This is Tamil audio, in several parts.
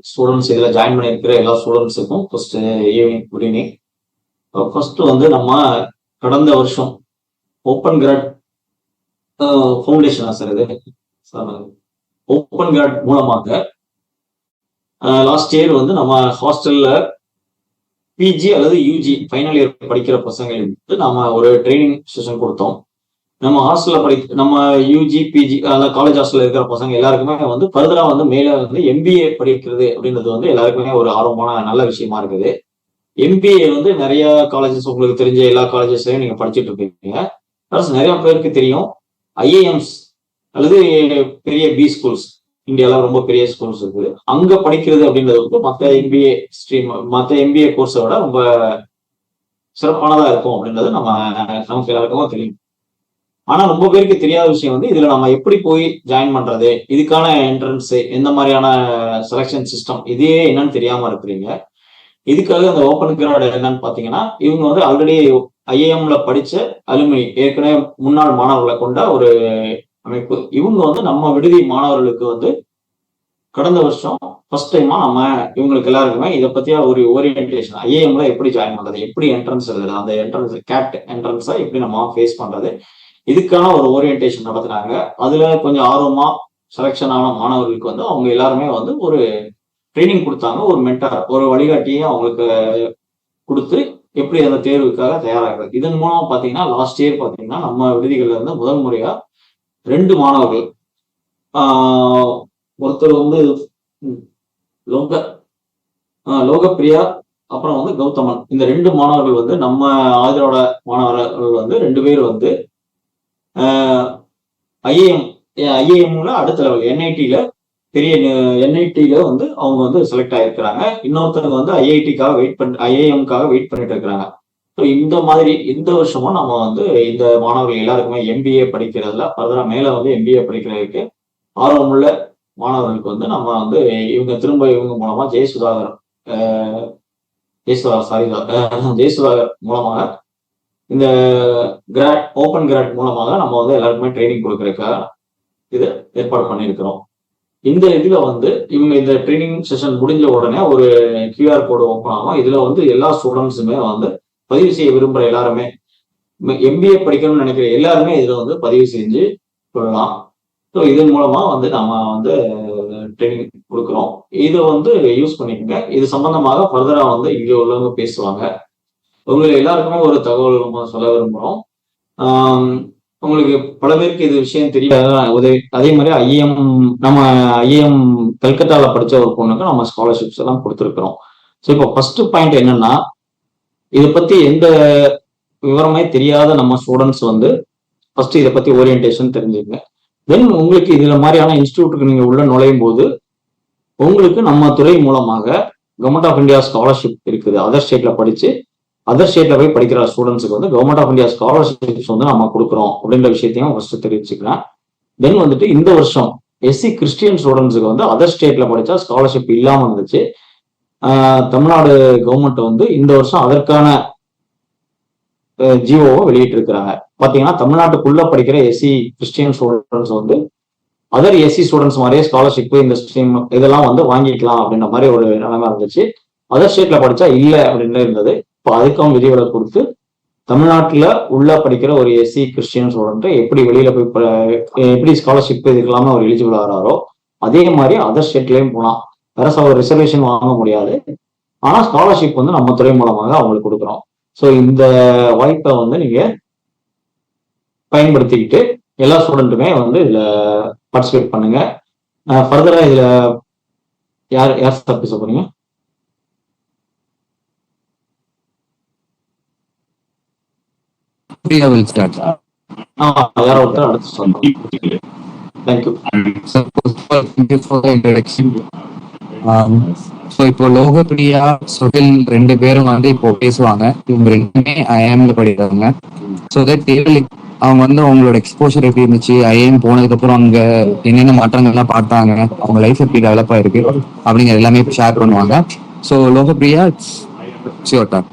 ஸ்டூடெண்ட்ஸ் இதில் ஜாயின் பண்ணியிருக்கிற எல்லா ஸ்டூடெண்ட்ஸுக்கும் first evening good evening. First வந்து நம்ம கடந்த வருஷம் ஓப்பன் கிராட் ஃபவுண்டேஷனா சார் இது ஓப்பன் கிராட் மூலமாக லாஸ்ட் இயர் வந்து நம்ம ஹாஸ்டல்ல பிஜி அல்லது யூஜி ஃபைனல் இயர் படிக்கிற பசங்களுக்கு நம்ம ஒரு ட்ரைனிங் செஷன் கொடுத்தோம். நம்ம ஹாஸ்டல்ல நம்ம யூஜி பிஜி அதாவது காலேஜ் ஹாஸ்டல்ல இருக்கிற பசங்க எல்லாருக்குமே வந்து ஃபர்தரா வந்து மேல வந்து எம்பிஏ படிக்கிறது அப்படின்றது வந்து எல்லாருக்குமே ஒரு ஆர்வமான நல்ல விஷயமா இருக்குது. எம்பிஏ வந்து நிறைய காலேஜஸ் உங்களுக்கு தெரிஞ்ச எல்லா காலேஜஸ்லயும் நீங்க படிச்சுட்டு இருக்கீங்க. ப்ளஸ் நிறைய பேருக்கு தெரியும் ஐஏஎம்ஸ் அல்லது பெரிய பி ஸ்கூல்ஸ் இந்தியாவில் ரொம்ப பெரிய ஸ்கூல்ஸ் இருக்குது. அங்க படிக்கிறது அப்படின்றது வந்து மற்ற எம்பிஏ ஸ்ட்ரீம் மற்ற எம்பிஏ கோர்ஸை விட ரொம்ப சிறப்பானதா இருக்கும் அப்படின்றது நமக்கு எல்லாருக்கும் தெரியும். ஆனா ரொம்ப பேருக்கு தெரியாத விஷயம் வந்து இதுல நம்ம எப்படி போய் ஜாயின் பண்றது, இதுக்கான என்ட்ரன்ஸ், எந்த மாதிரியான செலக்ஷன் சிஸ்டம், இதே என்னன்னு தெரியாம இருக்கிறீங்க. இதுக்காக அந்த ஓப்பன் கிராட் என்னன்னு பாத்தீங்கன்னா, இவங்க வந்து ஆல்ரெடி ஐஏஎம்ல படிச்ச அலுமினி ஏற்கனவே முன்னாள் மாணவர்களை கொண்ட ஒரு அமைப்பு. இவங்க வந்து நம்ம விடுதி மாணவர்களுக்கு வந்து கடந்த வருஷம் ஃபர்ஸ்ட் டைமா நம்ம இவங்களுக்கு எல்லாருக்குமே இதை பத்தியா ஒரு ஓரியன்டேஷன், ஐஏஎம்ல எப்படி ஜாயின் பண்றது, எப்படி என்ட்ரன்ஸ் எழுதுறது, அந்த என்ட்ரன்ஸ் கேட் என்ட்ரன்ஸை எப்படி நம்ம ஃபேஸ் பண்றது, இதுக்கான ஒரு ஓரியன்டேஷன் நடத்துனாங்க. அதுல கொஞ்சம் ஆர்வமா செலக்ஷன் ஆன மாணவர்களுக்கு வந்து அவங்க எல்லாருமே வந்து ஒரு ட்ரைனிங் கொடுத்தாங்க. ஒரு மென்டார், ஒரு வழிகாட்டியை அவங்களுக்கு கொடுத்து எப்படி அந்த தேர்வுக்காக தயாராகிறது. இதன் மூலமா பாத்தீங்கன்னா லாஸ்ட் இயர் பாத்தீங்கன்னா நம்ம விடுதிகள்ல இருந்து முதல் முறையா 2 மாணவர்கள், ஒருத்தர் வந்து லோகப்பிரியா, அப்புறம் வந்து கௌதமன், இந்த 2 மாணவர்கள் வந்து நம்ம ஆதரோட மாணவர்கள் வந்து 2 பேர் வந்து ஐஏஎம்ல அடுத்த லெவல் என்ஐடியில பெரிய என்ஐடியில வந்து அவங்க வந்து செலக்ட் ஆயிருக்கிறாங்க. இன்னொருத்தவங்க வந்து ஐஏஎம்காக வெயிட் பண்ணிட்டு இருக்கிறாங்க. ஸோ இந்த மாதிரி இந்த வருஷமும் நம்ம வந்து இந்த மாணவர்கள் எல்லாருக்குமே எம்பிஏ படிக்கிறதுல ஃபர்தரா மேல வந்து எம்பிஏ படிக்கிறதுக்கு ஆர்வமுள்ள மாணவர்களுக்கு வந்து நம்ம வந்து இவங்க மூலமா ஜெயசுதாகர் மூலமாக இந்த கிராட் ஓப்பன் கிராட் மூலமாக நம்ம வந்து எல்லாருக்குமே ட்ரைனிங் கொடுக்கறதுக்காக இது ஏற்பாடு பண்ணியிருக்கிறோம். இந்த இதுல வந்து இவங்க இந்த ட்ரைனிங் செஷன் முடிஞ்ச உடனே ஒரு கியூஆர் கோடு ஓப்பன் ஆகும். இதுல வந்து எல்லா ஸ்டூடெண்ட்ஸுமே வந்து பதிவு செய்ய விரும்புற எல்லாருமே, எம்பிஏ படிக்கணும்னு நினைக்கிற எல்லாருமே இதுல வந்து பதிவு செஞ்சு கொள்ளலாம். ஸோ இதன் மூலமா வந்து நம்ம வந்து ட்ரைனிங் கொடுக்குறோம். இதை வந்து யூஸ் பண்ணிக்கோங்க. இது சம்பந்தமாக ஃபர்தரா வந்து இங்க உள்ளவங்க பேசுவாங்க. உங்களுக்கு எல்லாருக்குமே ஒரு தகவல் நம்ம சொல்ல விரும்புகிறோம். உங்களுக்கு பல பேருக்கு இது விஷயம் தெரியாது. அதே மாதிரி நம்ம ஐஏஎம் கல்கத்தால படிச்ச ஒரு பொண்ணுக்கு நம்ம ஸ்காலர்ஷிப்ஸ் எல்லாம் கொடுத்துருக்குறோம். ஸோ இப்போ ஃபர்ஸ்ட் பாயிண்ட் என்னன்னா, இதை பத்தி எந்த விவரமே தெரியாத நம்ம ஸ்டூடெண்ட்ஸ் வந்து ஃபர்ஸ்ட் இதை பத்தி ஓரியன்டேஷன் தெரிஞ்சுங்க. தென் உங்களுக்கு இதுல மாதிரியான இன்ஸ்டியூட்டுக்கு நீங்க உள்ள நுழையும் போது உங்களுக்கு நம்ம துறை மூலமாக கவர்மெண்ட் ஆஃப் இந்தியா ஸ்காலர்ஷிப் இருக்குது. அதர் ஸ்டேட்ல படிச்சு அதர் ஸ்டேட்ல போய் படிக்கிற ஸ்டூடெண்ட்ஸுக்கு வந்து கவர்மெண்ட் ஆஃப் இந்தியா ஸ்காலர்ஷிப்ஸ் வந்து நம்ம கொடுக்குறோம் அப்படின்ற விஷயத்தையும் ஃபர்ஸ்ட் தெரிவிச்சுக்கிறேன். தென் வந்துட்டு இந்த வருஷம் எஸ்சி கிறிஸ்டியன் ஸ்டூடெண்ட்ஸுக்கு வந்து அதர் ஸ்டேட்ல படிச்சா ஸ்காலர்ஷிப் இல்லாம இருந்துச்சு. தமிழ்நாடு கவர்மெண்ட் வந்து இந்த வருஷம் அதற்கான ஜிஓவை வெளியிட்டு இருக்கிறாங்க. பாத்தீங்கன்னா தமிழ்நாட்டுக்குள்ள படிக்கிற எஸ்சி கிறிஸ்டியன் ஸ்டூடெண்ட்ஸ் வந்து அதர் எஸ்சி ஸ்டூடெண்ட்ஸ் மாதிரியே ஸ்காலர்ஷிப் இந்த ஸ்ட்ரீம் இதெல்லாம் வந்து வாங்கிக்கலாம் அப்படின்ற மாதிரி ஒரு நிலைமை இருந்துச்சு. அதர் ஸ்டேட்ல படிச்சா இல்லை அப்படின்னு இருந்தது. இப்போ அதுக்கும் விதிவிலக்கு கொடுத்து தமிழ்நாட்டுல உள்ள படிக்கிற ஒரு எஸ்சி கிறிஸ்டியன் ஸ்டூடெண்ட் எப்படி வெளியில போய் எப்படி ஸ்காலர்ஷிப் இதுக்கெல்லாமே அவர் எலிஜிபிள் ஆகிறாரோ அதே மாதிரி அதர் ஸ்டேட்லயும் போகலாம். வேற ஒரு ரிசர்வேஷன் வாங்க முடியாது. ஆனா ஸ்காலர்ஷிப் வந்து நம்ம துறை மூலமாக அவங்களுக்கு கொடுக்குறோம். ஸோ இந்த வாய்ப்பை வந்து நீங்க பயன்படுத்திக்கிட்டு எல்லா ஸ்டூடெண்ட்டுமே வந்து இதுல பார்ட்டிசிபேட் பண்ணுங்க. ஃபர்தரா இதுல யார் சார் பேச போறீங்க? யாரோ ஒருத்தர் அடுத்து சொல்லுங்க. தேங்க்யூ. ஸோ இப்போ லோகப்பிரியா சுகில் 2 பேரும் வந்து இப்போ பேசுவாங்க. இவங்க 2மே ஐஏஎம்ல படிக்கிறாங்க. ஸோ தட் அவங்க வந்து அவங்களோட எக்ஸ்போஷர் எப்படி இருந்துச்சு, ஐஏஎம் போனதுக்கு அப்புறம் அங்க என்னென்ன மாற்றங்கள்லாம் பார்த்தாங்க, அவங்க லைஃப் எப்படி டெவலப் ஆயிருக்கு அப்படிங்கிற எல்லாமே ஷேர் பண்ணுவாங்க. So Logapriya, sure talk.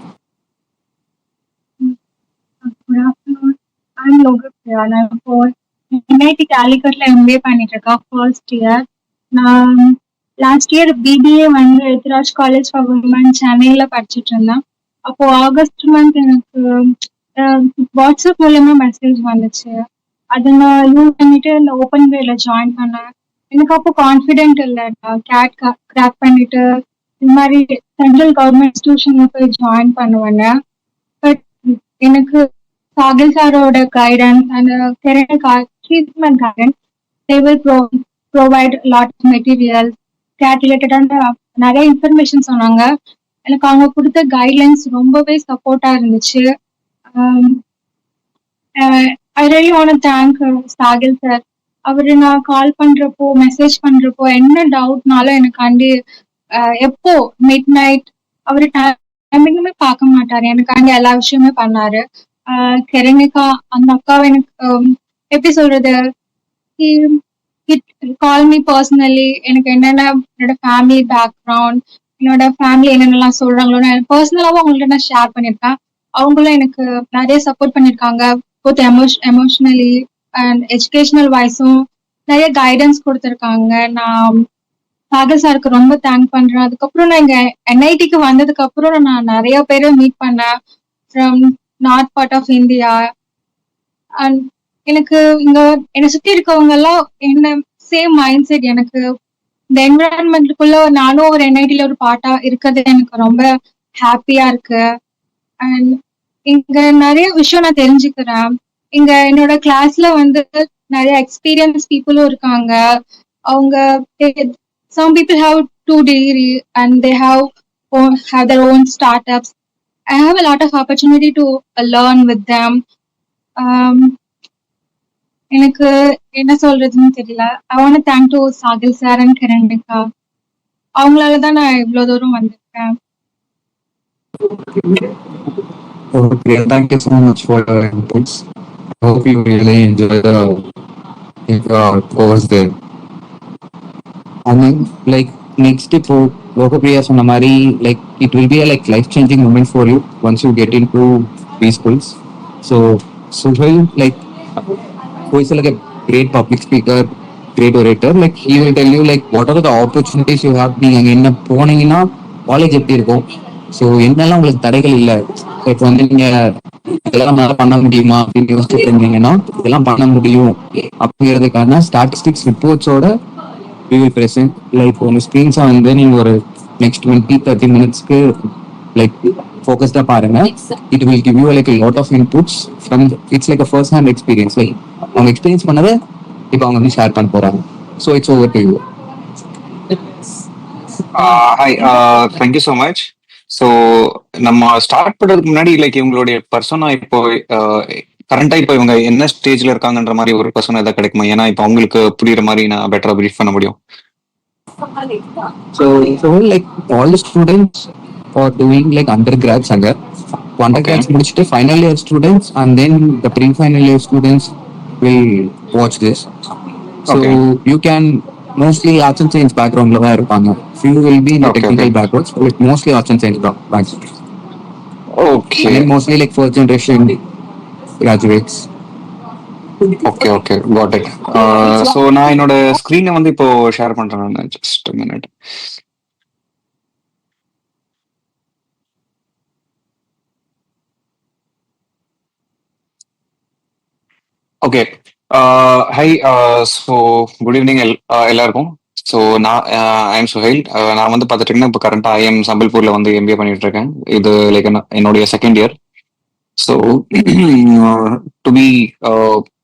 Good afternoon. I'm Logapriya. I'm for NIT Calicut MBA பண்ணிட்டு இருக்கேன் ஃபர்ஸ்ட் இயர். நான் லாஸ்ட் இயர் பிபிஏ வந்து எத்ராஜ் காலேஜ் ஃபார் உமன் சென்னையில படிச்சுட்டு இருந்தேன். அப்போ ஆகஸ்ட் மந்த் எனக்கு வாட்ஸ்அப் மூலமா மெசேஜ் வந்துச்சு. அதை நான் யூஸ் பண்ணிட்டு இந்த ஓப்பன் வேல ஜாயின் பண்ணேன். எனக்கு அப்போ கான்ஃபிடென்ட் இல்லை. கேட் கிராக் பண்ணிட்டு இந்த மாதிரி சென்ட்ரல் கவர்மெண்ட் இன்ஸ்டிடியூஷன்ல போய் ஜாயின் பண்ணுவேன். பட் எனக்கு சாகில் சாரோட guidance and treatment guidance they will provide lot of materials cat ரிலேட்டடான நிறைய இன்ஃபர்மேஷன் சொன்னாங்க. எனக்கு அவங்க கொடுத்த கைட்லைன்ஸ் ரொம்பவே சப்போர்ட்டா இருந்துச்சு. I really want thank Sahil sir. அவரு நான் கால் பண்றப்போ மெசேஜ் பண்றப்போ என்ன டவுட்னாலும் எனக்காண்டி எப்போ மிட் நைட் அவரு டைமிங்குமே பார்க்க மாட்டாரு, எனக்காண்டி எல்லா விஷயமே பண்ணாரு. கெரனிகா அந்த அக்காவை எனக்கு எப்படி சொல்றது, கால் மீ பர்சனலி. எனக்கு என்னென்ன என்னோட ஃபேமிலி பேக்ரவுண்ட், என்னோட ஃபேமிலி என்னென்னலாம் சொல்றாங்களோ நான் பர்சனலாவும் அவங்கள்ட்ட நான் ஷேர் பண்ணியிருக்கேன். அவங்களும் எனக்கு நிறைய சப்போர்ட் பண்ணியிருக்காங்க. போத் எமோஷனலி அண்ட் எஜுகேஷனல் வைஸும் நிறைய கைடன்ஸ் கொடுத்துருக்காங்க. நான் சாகர் சாருக்கு ரொம்ப தேங்க் பண்றேன். அதுக்கப்புறம் நான் இங்க என்ஐடிக்கு வந்ததுக்கு அப்புறம் நான் நிறைய பேரை மீட் பண்ணேன் from north part of India. And எனக்கு இங்க என்னை சுத்தி இருக்கவங்க எல்லாம் என்ன சேம் மைண்ட் செட். எனக்கு இந்த என்விரான்மெண்ட்டுக்குள்ள நானும் ஒரு என்ஐடில ஒரு பார்ட்டா இருக்கிறது எனக்கு ரொம்ப ஹாப்பியா இருக்கு. அண்ட் இங்க நிறைய விஷயம் நான் தெரிஞ்சுக்கிறேன். இங்க என்னோட கிளாஸ்ல வந்து நிறைய எக்ஸ்பீரியன்ஸ் பீப்புளும் இருக்காங்க. அவங்க some people have 2 degree and they have their own startups. I have a lot of opportunity to learn with them. எனக்கு என்ன சொல்றதுன்னு தெரியல. I want thank to Sahil sir and Kiranya. அவங்களாலதான் நான் இவ்வளவு தூரம் வந்திருக்கேன். Okay, thank you so much for your inputs. I hope you really enjoy the course there. I mean, like next இப்போ லோகப்பிரியா சொன்ன மாதிரி like it will be a like life changing moment for you once you get into these schools. So like who is like a great public speaker, great orator, like he will tell you like what are the opportunities you have. நீங்க அங்க என்ன போனீங்கன்னா காலேஜ் எப்படி இருக்கும், ஸோ என்னெல்லாம் உங்களுக்கு தடைகள் இல்லை, இப்போ வந்து நீங்க இதெல்லாம் நல்லா பண்ண முடியுமா அப்படின்னு யோசிச்சுட்டு இருந்தீங்கன்னா இதெல்லாம் பண்ண முடியும் அப்படிங்கிறதுக்கான ஸ்டாட்டிஸ்டிக்ஸ் ரிப்போர்ட்ஸோட we will present. லைக் உங்க ஸ்க்ரீன்ஸை வந்து நீங்க ஒரு நெக்ஸ்ட் 20-30 மினிட்ஸ்க்கு லைக் ஃபோக்கஸ்டா பாருங்க. It will give you like lot of inputs from it's like first hand experience. Like அவங்க எக்ஸ்பீரியன்ஸ் பண்ணதை இப்போ அவங்க வந்து ஷேர் பண்ண போறாங்க. So it's over to you. Hi, thank you so much. So நம்ம ஸ்டார்ட் பண்ணுறதுக்கு முன்னாடி லைக் இவங்களுடைய பர்சனா இப்போ கரண்டா இப்போ இவங்க என்ன ஸ்டேஜ்ல இருக்காங்கன்ற மாதிரி ஒரு பர்சன் எதாவது கிடைக்குமா? ஏன்னா இப்போ அவங்களுக்கு புரியுற மாதிரி நான் பெட்டரா ப்ரீஃப் பண்ண முடியும். So like all the students are doing like undergrads அங்க undergrads முடிச்சிட்டு final year students and then the pre-final year students will watch this. So you can mostly arts and science backgroundல தான் இருப்பாங்க. Few will be in the technical backgrounds, but mostly arts and science backgrounds. Okay. And mostly like first generation graduates. Okay, got it. So நான் என்னோட ஸ்கிரீனை வந்து இப்போ ஷேர் பண்றேன். Just minute. Okay, high. So good evening எல்லாருக்கும். ஸோ நான் ஐ எம் சுஹைல். நான் வந்து பார்த்துட்டீங்கன்னா இப்போ கரண்டா ஐஎம் சம்பல்பூர்ல வந்து எம்பிஏ பண்ணிட்டு இருக்கேன். இது லைக் என்னுடைய second year. So to be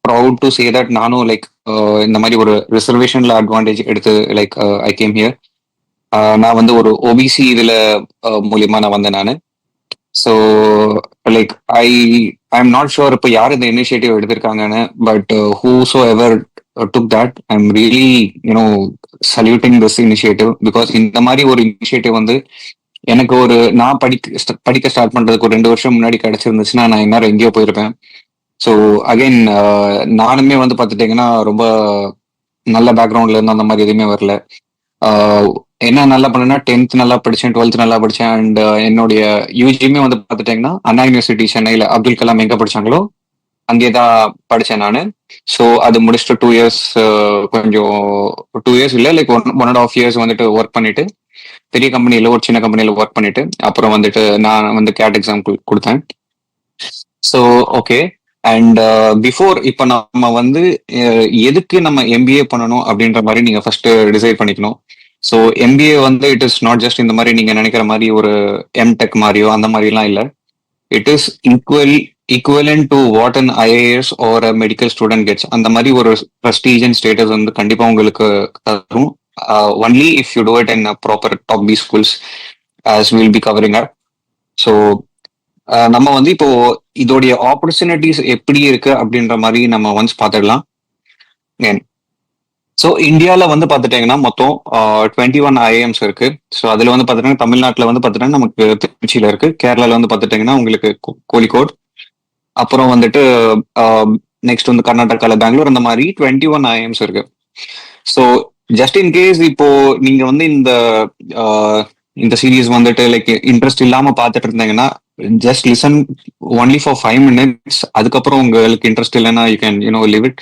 proud to say that நானும் லைக் இந்த மாதிரி ஒரு ரிசர்வேஷன்ல அட்வான்டேஜ் எடுத்து லைக் ஐ கேம் ஹியர். நான் வந்து ஒரு ஓபிசி இதுல மூலியமா நான் வந்தேன் நான். So like I am not sure இப்போ யார் இந்த initiative எடுத்திருக்காங்கன்னு, but ஹூசோ ever took that I am really you know saluting this initiative. Because இந்த மாதிரி ஒரு இனிஷியேட்டிவ் வந்து எனக்கு ஒரு நான் படிக்க ஸ்டார்ட் பண்றதுக்கு ஒரு 2 வருஷம் முன்னாடி கிடைச்சிருந்துச்சுன்னா நான் இன்னும் எங்கேயோ போயிருப்பேன். ஸோ அகைன் நானுமே வந்து பார்த்துட்டீங்கன்னா ரொம்ப நல்ல பேக்ரவுண்ட்ல இருந்து அந்த மாதிரி எதுவுமே வரல. என்ன நல்லா பண்ணேன்னா 10th நல்லா படித்தேன், 12th நல்லா படித்தேன். அண்ட் என்னுடைய யூஜியுமே வந்து பார்த்துட்டீங்கன்னா அண்ணா யூனிவர்சிட்டி சென்னையில் அப்துல் கலாம் எங்கே படிச்சாங்களோ அங்கே தான் படித்தேன் நான். ஸோ அது முடிச்சுட்டு 2 இயர்ஸ், கொஞ்சம் 2 இயர்ஸ் இல்லை, லைக் 1.5 இயர்ஸ் வந்துட்டு ஒர்க் பண்ணிட்டு பெரிய கம்பெனியில், ஒரு சின்ன கம்பெனியில் ஒர்க் பண்ணிட்டு அப்புறம் வந்துட்டு நான் வந்து கேட் எக்ஸாம் கொடுத்தேன். So okay. அண்ட் பிஃபோர் இப்போ நம்ம வந்து எதுக்கு நம்ம எம்பிஏ பண்ணணும் அப்படின்ற மாதிரி நீங்க ஃபர்ஸ்ட் டிசைட் பண்ணிக்கணும். ஸோ எம்பிஏ வந்து இட் இஸ் நாட் ஜஸ்ட் இந்த மாதிரி நீங்க நினைக்கிற மாதிரி ஒரு எம்டெக் மாதிரியோ அந்த மாதிரிலாம் இல்லை. It is equivalent to what an IAS or medical student gets. அந்த மாதிரி ஒரு ப்ரெஸ்டீஜ் அண்ட் ஸ்டேட்டஸ் வந்து கண்டிப்பா உங்களுக்கு தரும். Only if you do it in proper top B schools as we'll be covering up. So நம்ம வந்து இப்போ இதோடைய ஆப்பர்ச்சுனிட்டிஸ் எப்படி இருக்கு அப்படின்ற மாதிரி நம்ம ஒன்ஸ் பார்த்துடலாம். ஸோ இந்தியாவில் வந்து பார்த்துட்டீங்கன்னா மொத்தம் 21 ஐஏஎம்ஸ் இருக்கு. ஸோ அதில் வந்து பார்த்துட்டீங்கன்னா தமிழ்நாட்டில் வந்து பார்த்துட்டீங்கன்னா நமக்கு திருச்சியில் இருக்கு. கேரளாவில் வந்து பார்த்துட்டீங்கன்னா உங்களுக்கு கோழிக்கோட், அப்புறம் வந்துட்டு நெக்ஸ்ட் வந்து கர்நாடகாவில் பெங்களூர், அந்த மாதிரி 21 ஐஏஎம்ஸ் இருக்கு. ஸோ ஜஸ்ட் இன் கேஸ் இப்போ நீங்க வந்து இந்த சீரீஸ் வந்துட்டு லைக் இன்ட்ரெஸ்ட் இல்லாம பார்த்துட்டு இருந்தீங்கன்னா just listen only for 5 minutes. அதுக்கப்புறம் உங்களுக்கு இன்ட்ரெஸ்ட் இல்லைன்னா you can leave it.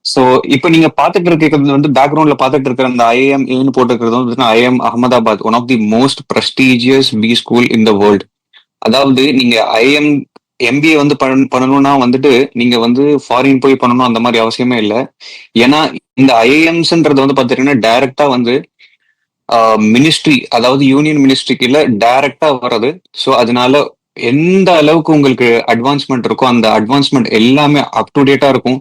So இப்போ நீங்க பார்த்துட்டு இருக்கிறது வந்து பேக்ரவுண்ட்ல பார்த்துட்டு இருக்கிற அந்த ஐஏஎம் ஏன்னு போட்டுருக்கிறது வந்து IIM Ahmedabad, one of the most prestigious B school in the world. அதாவது நீங்க ஐஏஎம் எம்பிஏ வந்து பண்ணணும்னா வந்துட்டு நீங்க வந்து ஃபாரின் போய் பண்ணணும் அந்த மாதிரி அவசியமே இல்லை. ஏன்னா இந்த ஐஏஎம்ஸ்ன்றது வந்து பார்த்துட்டீங்கன்னா டைரக்டா வந்து மினிஸ்ட்ரி, அதாவது யூனியன் மினிஸ்ட்ரிக்கு இல்ல டைரக்டா வர்றது. ஸோ அதனால எந்த அளவுக்கு உங்களுக்கு அட்வான்ஸ்மெண்ட் இருக்கோ அந்த அட்வான்ஸ்மெண்ட் எல்லாமே அப் டு டேட்டா இருக்கும்.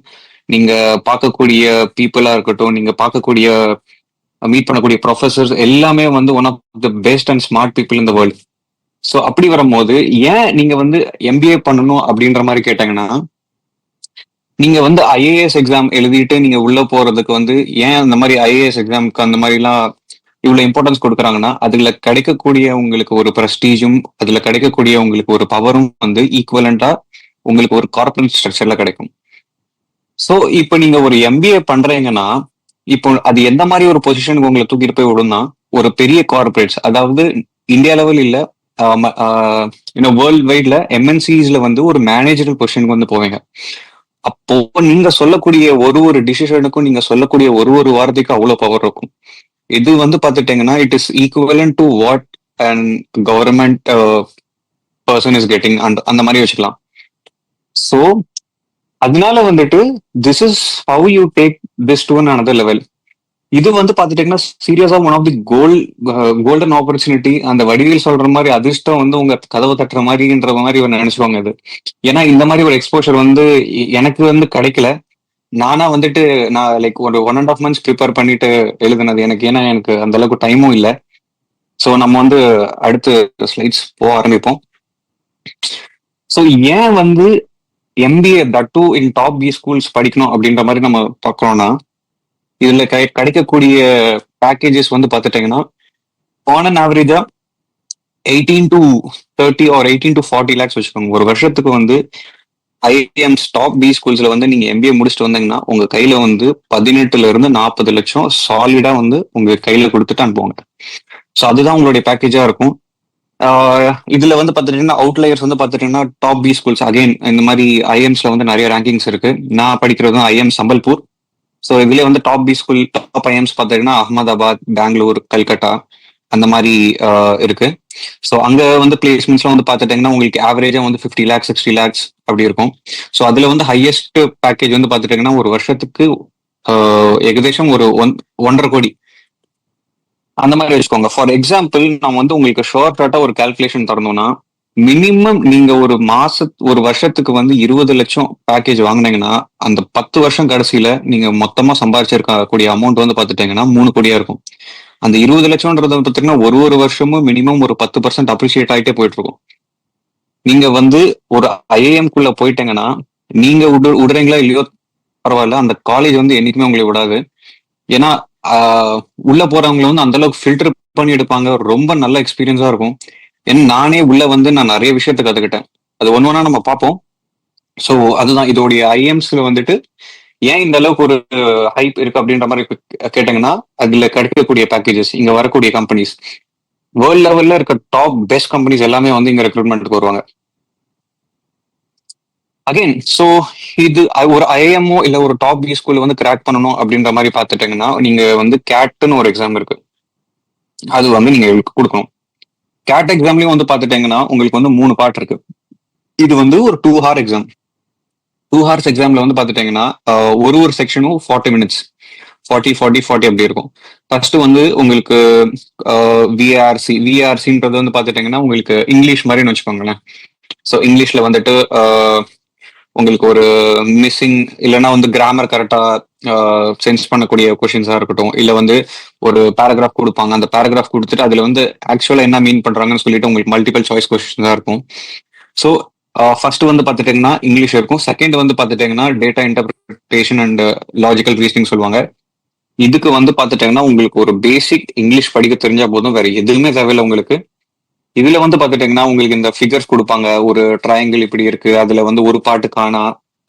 நீங்க பார்க்கக்கூடிய பீப்புளா இருக்கட்டும், நீங்க பார்க்கக்கூடிய மீட் பண்ணக்கூடிய ப்ரொஃபசர்ஸ் எல்லாமே வந்து one of the best and smart people in the world. So அப்படி வரும்போது ஏன் நீங்க வந்து எம்பிஏ பண்ணணும் அப்படின்ற மாதிரி கேட்டாங்கன்னா, நீங்க வந்து ஐஏஎஸ் எக்ஸாம் எழுதிட்டு நீங்க உள்ள போறதுக்கு வந்து ஏன் அந்த மாதிரி ஐஏஎஸ் எக்ஸாமுக்கு அந்த மாதிரிலாம் இவ்வளவு இம்பார்ட்டன்ஸ் கொடுக்குறாங்கன்னா, அதுல கிடைக்கக்கூடிய உங்களுக்கு ஒரு ப்ரெஸ்டீஜும் அதுல கிடைக்கக்கூடிய உங்களுக்கு ஒரு பவரும் வந்து ஈக்குவலண்டா உங்களுக்கு ஒரு கார்பரேட் ஸ்ட்ரக்சர்ல கிடைக்கும். ஸோ இப்போ நீங்க ஒரு எம்பிஏ பண்றீங்கன்னா இப்போ அது எந்த மாதிரி ஒரு பொசிஷனுக்கு உங்களை தூக்கிட்டு போய் விடும்னா, ஒரு பெரிய கார்பரேட்ஸ், அதாவது இந்தியா லெவல் இல்ல வேர்ல்ட் வைட்ல எம்என்சிஸ்ல வந்து ஒரு மேனேஜரல் பொசிஷனுக்கு வந்து போவீங்க. அப்போ நீங்க சொல்லக்கூடிய ஒரு டிசிஷனுக்கும் நீங்க சொல்லக்கூடிய ஒரு வார்த்தைக்கும் அவ்வளவு பவர் இருக்கும். இது வந்து பார்த்துட்டீங்கன்னா it is equivalent to what and government person is getting அந்த மாதிரி வச்சுக்கலாம். ஸோ அதனால வந்துட்டு this is how you take this to another level. இது வந்து பார்த்துட்டீங்கன்னா சீரியஸா one of the golden opportunity. அந்த வடிவேல் சொல்ற மாதிரி அதிர்ஷ்டம் வந்து உங்க கதவை தட்டுற மாதிரின்ற மாதிரி நினைச்சுவாங்க இது. ஏன்னா இந்த மாதிரி ஒரு எக்ஸ்போஷர் வந்து எனக்கு வந்து கிடைக்கல. நானா வந்துட்டு நான் லைக் ஒரு 1.5 months ப்ரிப்பேர் பண்ணிட்டு எழுதுனது எனக்கு. ஏன்னா எனக்கு அந்த அளவுக்கு டைமும் இல்லை. ஸோ நம்ம வந்து அடுத்து ஸ்லைட்ஸ் போக ஆரம்பிப்போம். ஸோ ஏன் வந்து MBA that do in top B schools படிக்கணும் அப்படின்ற மாதிரி நம்ம பார்க்கறோம்னா, இதுல கிடைக்கக்கூடிய பேக்கேஜஸ் வந்து பார்த்துட்டீங்கன்னா ஆன் அன் ஆவரேஜா 18 to 30 or 18 to 40 lakhs வச்சுக்கோங்க. ஒரு வருஷத்துக்கு வந்து ஐஏஎம்ஸ் டாப் பி ஸ்கூல்ஸ்ல வந்து நீங்க எம்பிஏ முடிச்சுட்டு வந்தீங்கன்னா உங்க கையில வந்து 18 இருந்து 40 லட்சம் சாலிடா வந்து உங்க கையில கொடுத்துட்டு அனுப்புவாங்க. ஸோ அதுதான் உங்களுடைய பேக்கேஜா இருக்கும். இதுல வந்து பார்த்துட்டீங்கன்னா அவுட்லயர்ஸ் வந்து பார்த்துட்டீங்கன்னா டாப் பி ஸ்கூல்ஸ் அகைன் இந்த மாதிரி ஐஎம்ஸ்ல வந்து நிறைய ரேங்கிங்ஸ் இருக்கு. நான் படிக்கிறது ஐஎம் சம்பல்பூர். ஸோ இதுல வந்து top B school top IIMs பார்த்துட்டீங்கன்னா அகமதாபாத், பெங்களூர், கல்கட்டா அந்த மாதிரி இருக்கு. ஸோ அங்க வந்து பிளேஸ்மெண்ட்ஸ்லாம் வந்து பார்த்துட்டீங்கன்னா உங்களுக்கு ஆவரேஜா வந்து 50 lakhs 60 lakhs அப்படி இருக்கும். ஸோ அதுல வந்து ஹையஸ்ட் பேக்கேஜ் வந்து பார்த்துட்டீங்கன்னா ஒரு வருஷத்துக்கு ஏகதேசம் ஒரு 1.5 கோடி அந்த மாதிரி வச்சுக்கோங்க. ஃபார் எக்ஸாம்பிள் நம்ம வந்து உங்களுக்கு ஷார்ட்டாக ஒரு கால்குலேஷன் தரணும்னா, மினிமம் நீங்க ஒரு வருஷத்துக்கு வந்து 20 லட்சம் பேக்கேஜ் வாங்கினீங்கன்னா அந்த 10 வருஷம் கடைசியில நீங்க மொத்தமா சம்பாதிச்சிருக்கக்கூடிய அமௌண்ட் வந்து பார்த்துட்டீங்கன்னா 3 கோடியா இருக்கும். அந்த 20 லட்சம்ன்றது பார்த்தீங்கன்னா ஒரு வருஷமும் மினிமம் ஒரு 10% அப்ரிஷியேட் ஆகிட்டே போயிட்டு இருக்கும். நீங்க வந்து ஒரு ஐஏஎம்குள்ள போயிட்டீங்கன்னா நீங்க விடுறீங்களா இல்லையோ பரவாயில்ல, அந்த காலேஜ் வந்து என்னைக்குமே உங்களை விடாது. ஏன்னா உள்ள போறவங்களை வந்து அந்த அளவுக்கு ஃபில்டர் பண்ணி எடுப்பாங்க. ரொம்ப நல்ல எக்ஸ்பீரியன்ஸா இருக்கும். ஏன்னா நானே உள்ள வந்து நான் நிறைய விஷயத்த கத்துக்கிட்டேன். அது ஒன்னா நம்ம பார்ப்போம். ஸோ அதுதான் இதோடைய ஐஎம்ஸ்ல வந்துட்டு ஏன் இந்த அளவுக்கு ஒரு ஹைப் இருக்கு அப்படின்ற மாதிரி கேட்டாங்கன்னா, அதுல கிடைக்கக்கூடிய பேக்கேஜஸ், இங்க வரக்கூடிய கம்பெனிஸ், வேர்ல்ட் லெவல்ல இருக்க டாப் பெஸ்ட் கம்பெனிஸ் எல்லாமே வந்து இங்க ரெக்ரூட்மெண்ட்டுக்கு வருவாங்க. அகைன் ஸோ இது ஒரு ஐஎம்ஓ இல்ல ஒரு டாப் பி ஸ்கூல் வந்து கிராக் பண்ணணும் அப்படின்ற மாதிரி பார்த்துட்டீங்கன்னா நீங்க வந்து கேட்னு ஒரு எக்ஸாம் இருக்கு, அது வந்து நீங்க கொடுக்கணும். கேட் எக்ஸாம்லயும் வந்து பார்த்துட்டீங்கன்னா உங்களுக்கு வந்து 3 பார்ட் இருக்கு. இது வந்து ஒரு 2 ஹார் எக்ஸாம். 2 ஹார்ஸ் எக்ஸாம்ல வந்து பார்த்துட்டீங்கன்னா ஒரு செக்ஷனும் 40 மினிட்ஸ், 40 அப்படி இருக்கும். ஃபர்ஸ்ட் வந்து உங்களுக்கு விஆர்சின்றது வந்து பார்த்துட்டீங்கன்னா உங்களுக்கு இங்கிலீஷ் மாதிரின்னு வச்சுக்கோங்களேன். ஸோ இங்கிலீஷ்ல வந்துட்டு உங்களுக்கு ஒரு மிஸ்ஸிங் இல்லைன்னா வந்து கிராமர் கரெக்டா சென்ஸ் பண்ணக்கூடிய கொஷின்ஸா இருக்கட்டும், இல்ல வந்து ஒரு பேராகிராஃப் கொடுப்பாங்க, அந்த பேராகிராஃப் கொடுத்துட்டு அதுல வந்து ஆக்சுவலா என்ன மீன் பண்றாங்கன்னு சொல்லிட்டு உங்களுக்கு மல்டிபிள் சாய்ஸ் கொஸ்டின்ஸா இருக்கும். ஸோ ஃபர்ஸ்ட் வந்து பார்த்துட்டீங்கன்னா இங்கிலீஷ் இருக்கும். செகண்ட் வந்து பார்த்துட்டீங்கன்னா data interpretation and logical reasoning சொல்லுவாங்க. இதுக்கு வந்து பார்த்துட்டீங்கன்னா உங்களுக்கு ஒரு பேசிக் இங்கிலீஷ் படிக்க தெரிஞ்சா போதும், வேற எதுவுமே தேவையில்லை உங்களுக்கு. இதுல வந்து பாத்துட்டீங்கன்னா உங்களுக்கு இந்த ஃபிகர்ஸ் கொடுப்பாங்க, ஒரு ட்ரையாங்கிள் இப்படி இருக்கு, அதுல வந்து ஒரு பாட்டு காணா,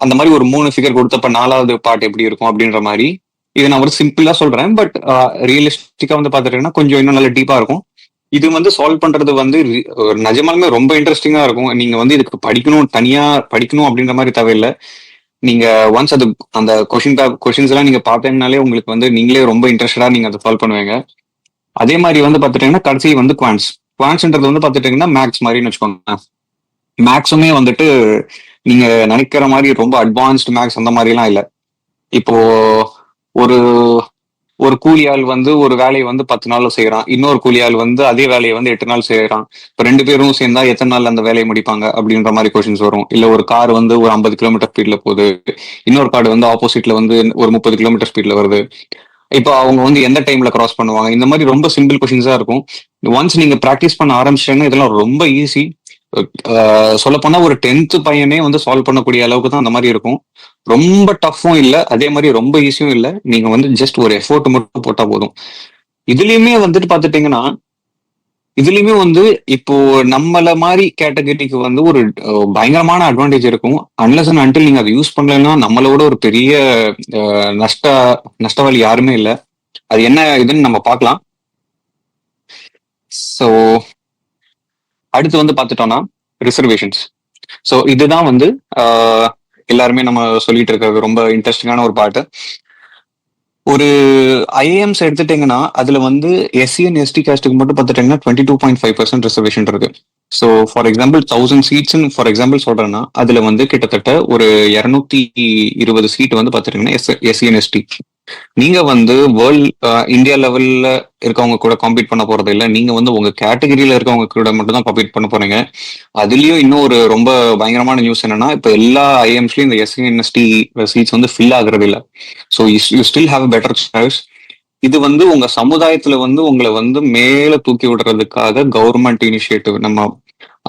அந்த மாதிரி ஒரு 3 ஃபிகர் கொடுத்தப்ப 4வது பாட்டு எப்படி இருக்கும் அப்படின்ற மாதிரி. இது நான் ஒரு சிம்பிளா சொல்றேன், பட் ரியலிஸ்டிக்கா வந்து பாத்துட்டீங்கன்னா கொஞ்சம் இன்னும் நல்ல டீப்பா இருக்கும். இது வந்து சால்வ் பண்றது வந்து நிஜமாலுமே ரொம்ப இன்ட்ரெஸ்டிங்கா இருக்கும். நீங்க வந்து இதுக்கு தனியா படிக்கணும் அப்படின்ற மாதிரி தேவையில்லை. நீங்க ஒன்ஸ் அது அந்த கொஷின்ஸ் எல்லாம் நீங்க பார்த்தீங்கன்னாலே உங்களுக்கு வந்து நீங்களே ரொம்ப இன்ட்ரெஸ்டடா நீங்க அதை சால்வ் பண்ணுவீங்க. அதே மாதிரி வந்து பாத்துட்டீங்கன்னா கடைசி வந்து குவான்ஸ்ன்றது வந்து பாத்துட்டீங்கன்னா மேக்ஸ் மாதிரின்னு வச்சுக்கோங்க. மேக்ஸுமே வந்துட்டு நீங்க நினைக்கிற மாதிரி ரொம்ப அட்வான்ஸ்டு மேக்ஸ் அந்த மாதிரி எல்லாம் இல்லை. இப்போ ஒரு ஒரு கூலியாள் வந்து ஒரு வேலையை வந்து 10 நாள்ல செய்யறான், இன்னொரு கூலியாள் வந்து அதே வேலையை வந்து 8 நாள் செய்யறான். இப்போ 2 பேரும் சேர்ந்தா எத்தனை நாள் அந்த வேலையை முடிப்பாங்க அப்படின்ற மாதிரி கொஸ்டின்ஸ் வரும். இல்ல ஒரு கார் வந்து ஒரு 50 கிலோமீட்டர் ஸ்பீட்ல போகுது, இன்னொரு கார் வந்து ஆப்போசிட்ல வந்து ஒரு 30 கிலோமீட்டர் ஸ்பீட்ல வருது. இப்போ அவங்க வந்து எந்த டைம்ல கிராஸ் பண்ணுவாங்க, இந்த மாதிரி ரொம்ப சிம்பிள் கொஸ்டின்ஸா இருக்கும். ஒன்ஸ் நீங்க ப்ராக்டிஸ் பண்ண ஆரம்பிச்சிட்டீங்கன்னா இதெல்லாம் ரொம்ப ஈஸி. சொல்ல போனா ஒரு 10th பையனே வந்து சால்வ் பண்ணக்கூடிய அளவுக்கு தான் அந்த மாதிரி இருக்கும். ரொம்ப டஃப்பும் இல்லை, அதே மாதிரி ரொம்ப ஈஸியும் இல்லை. நீங்க வந்து ஜஸ்ட் ஒரு எஃபோர்ட் மட்டும் போட்டா போதும். இதுலயுமே வந்துட்டு பாத்துட்டீங்கன்னா இதுலயுமே வந்து இப்போ நம்மள மாதிரி கேட்டகரிக்கு வந்து ஒரு பயங்கரமான அட்வான்டேஜ் இருக்கும். அன்லஸ் அண்ட் அன்டில் நீங்க அதை யூஸ் பண்ணலன்னா நம்மளோட ஒரு பெரிய நஷ்டவாளி யாருமே இல்லை. அது என்ன இதுன்னு நம்ம பார்க்கலாம். ஸோ அடுத்து வந்து பார்த்துட்டோம்னா ரிசர்வேஷன்ஸ். ஸோ இதுதான் வந்து எல்லாருமே நம்ம சொல்லிட்டு இருக்கிறது ரொம்ப இன்ட்ரெஸ்டிங்கான ஒரு பாட்டு. ஒரு ஐஏஎம்ஸ் எடுத்துட்டீங்கன்னா அதுல வந்து எஸ்சி அண்ட் எஸ்டி காஸ்ட்டுக்கு மட்டும் பார்த்துட்டீங்கன்னா 22.5% ரிசர்வேஷன் இருக்கு. So for example 1000 seeds for example சொல்றேன்னா அதுல வந்து கிட்டத்தட்ட ஒரு 220 சீட் வந்து பார்த்துட்டீங்கன்னா எஸ்சி அண்ட் எஸ்டி. நீங்க வந்து இந்தியா லெவல்ல இருக்கவங்க கூட காம்பீட் பண்ண போறது இல்லை, நீங்க வந்து உங்க கேட்டகரியில இருக்கவங்க கூட மட்டும் தான் காம்பீட் பண்ண போறீங்க. அதுலயும் இன்னும் ஒரு ரொம்ப பயங்கரமான நியூஸ் என்னன்னா இப்ப எல்லா ஐஎம்ஸ்லயும் இந்த எஸ்சி அண்ட் எஸ்டி சீட்ஸ் வந்து ஃபில் ஆகுறது இல்லை. So you still have better choice. இது வந்து உங்க சமுதாயத்துல வந்து உங்களை வந்து மேல தூக்கி விடுறதுக்காக கவர்மெண்ட் இனிஷியேட்டிவ் நம்ம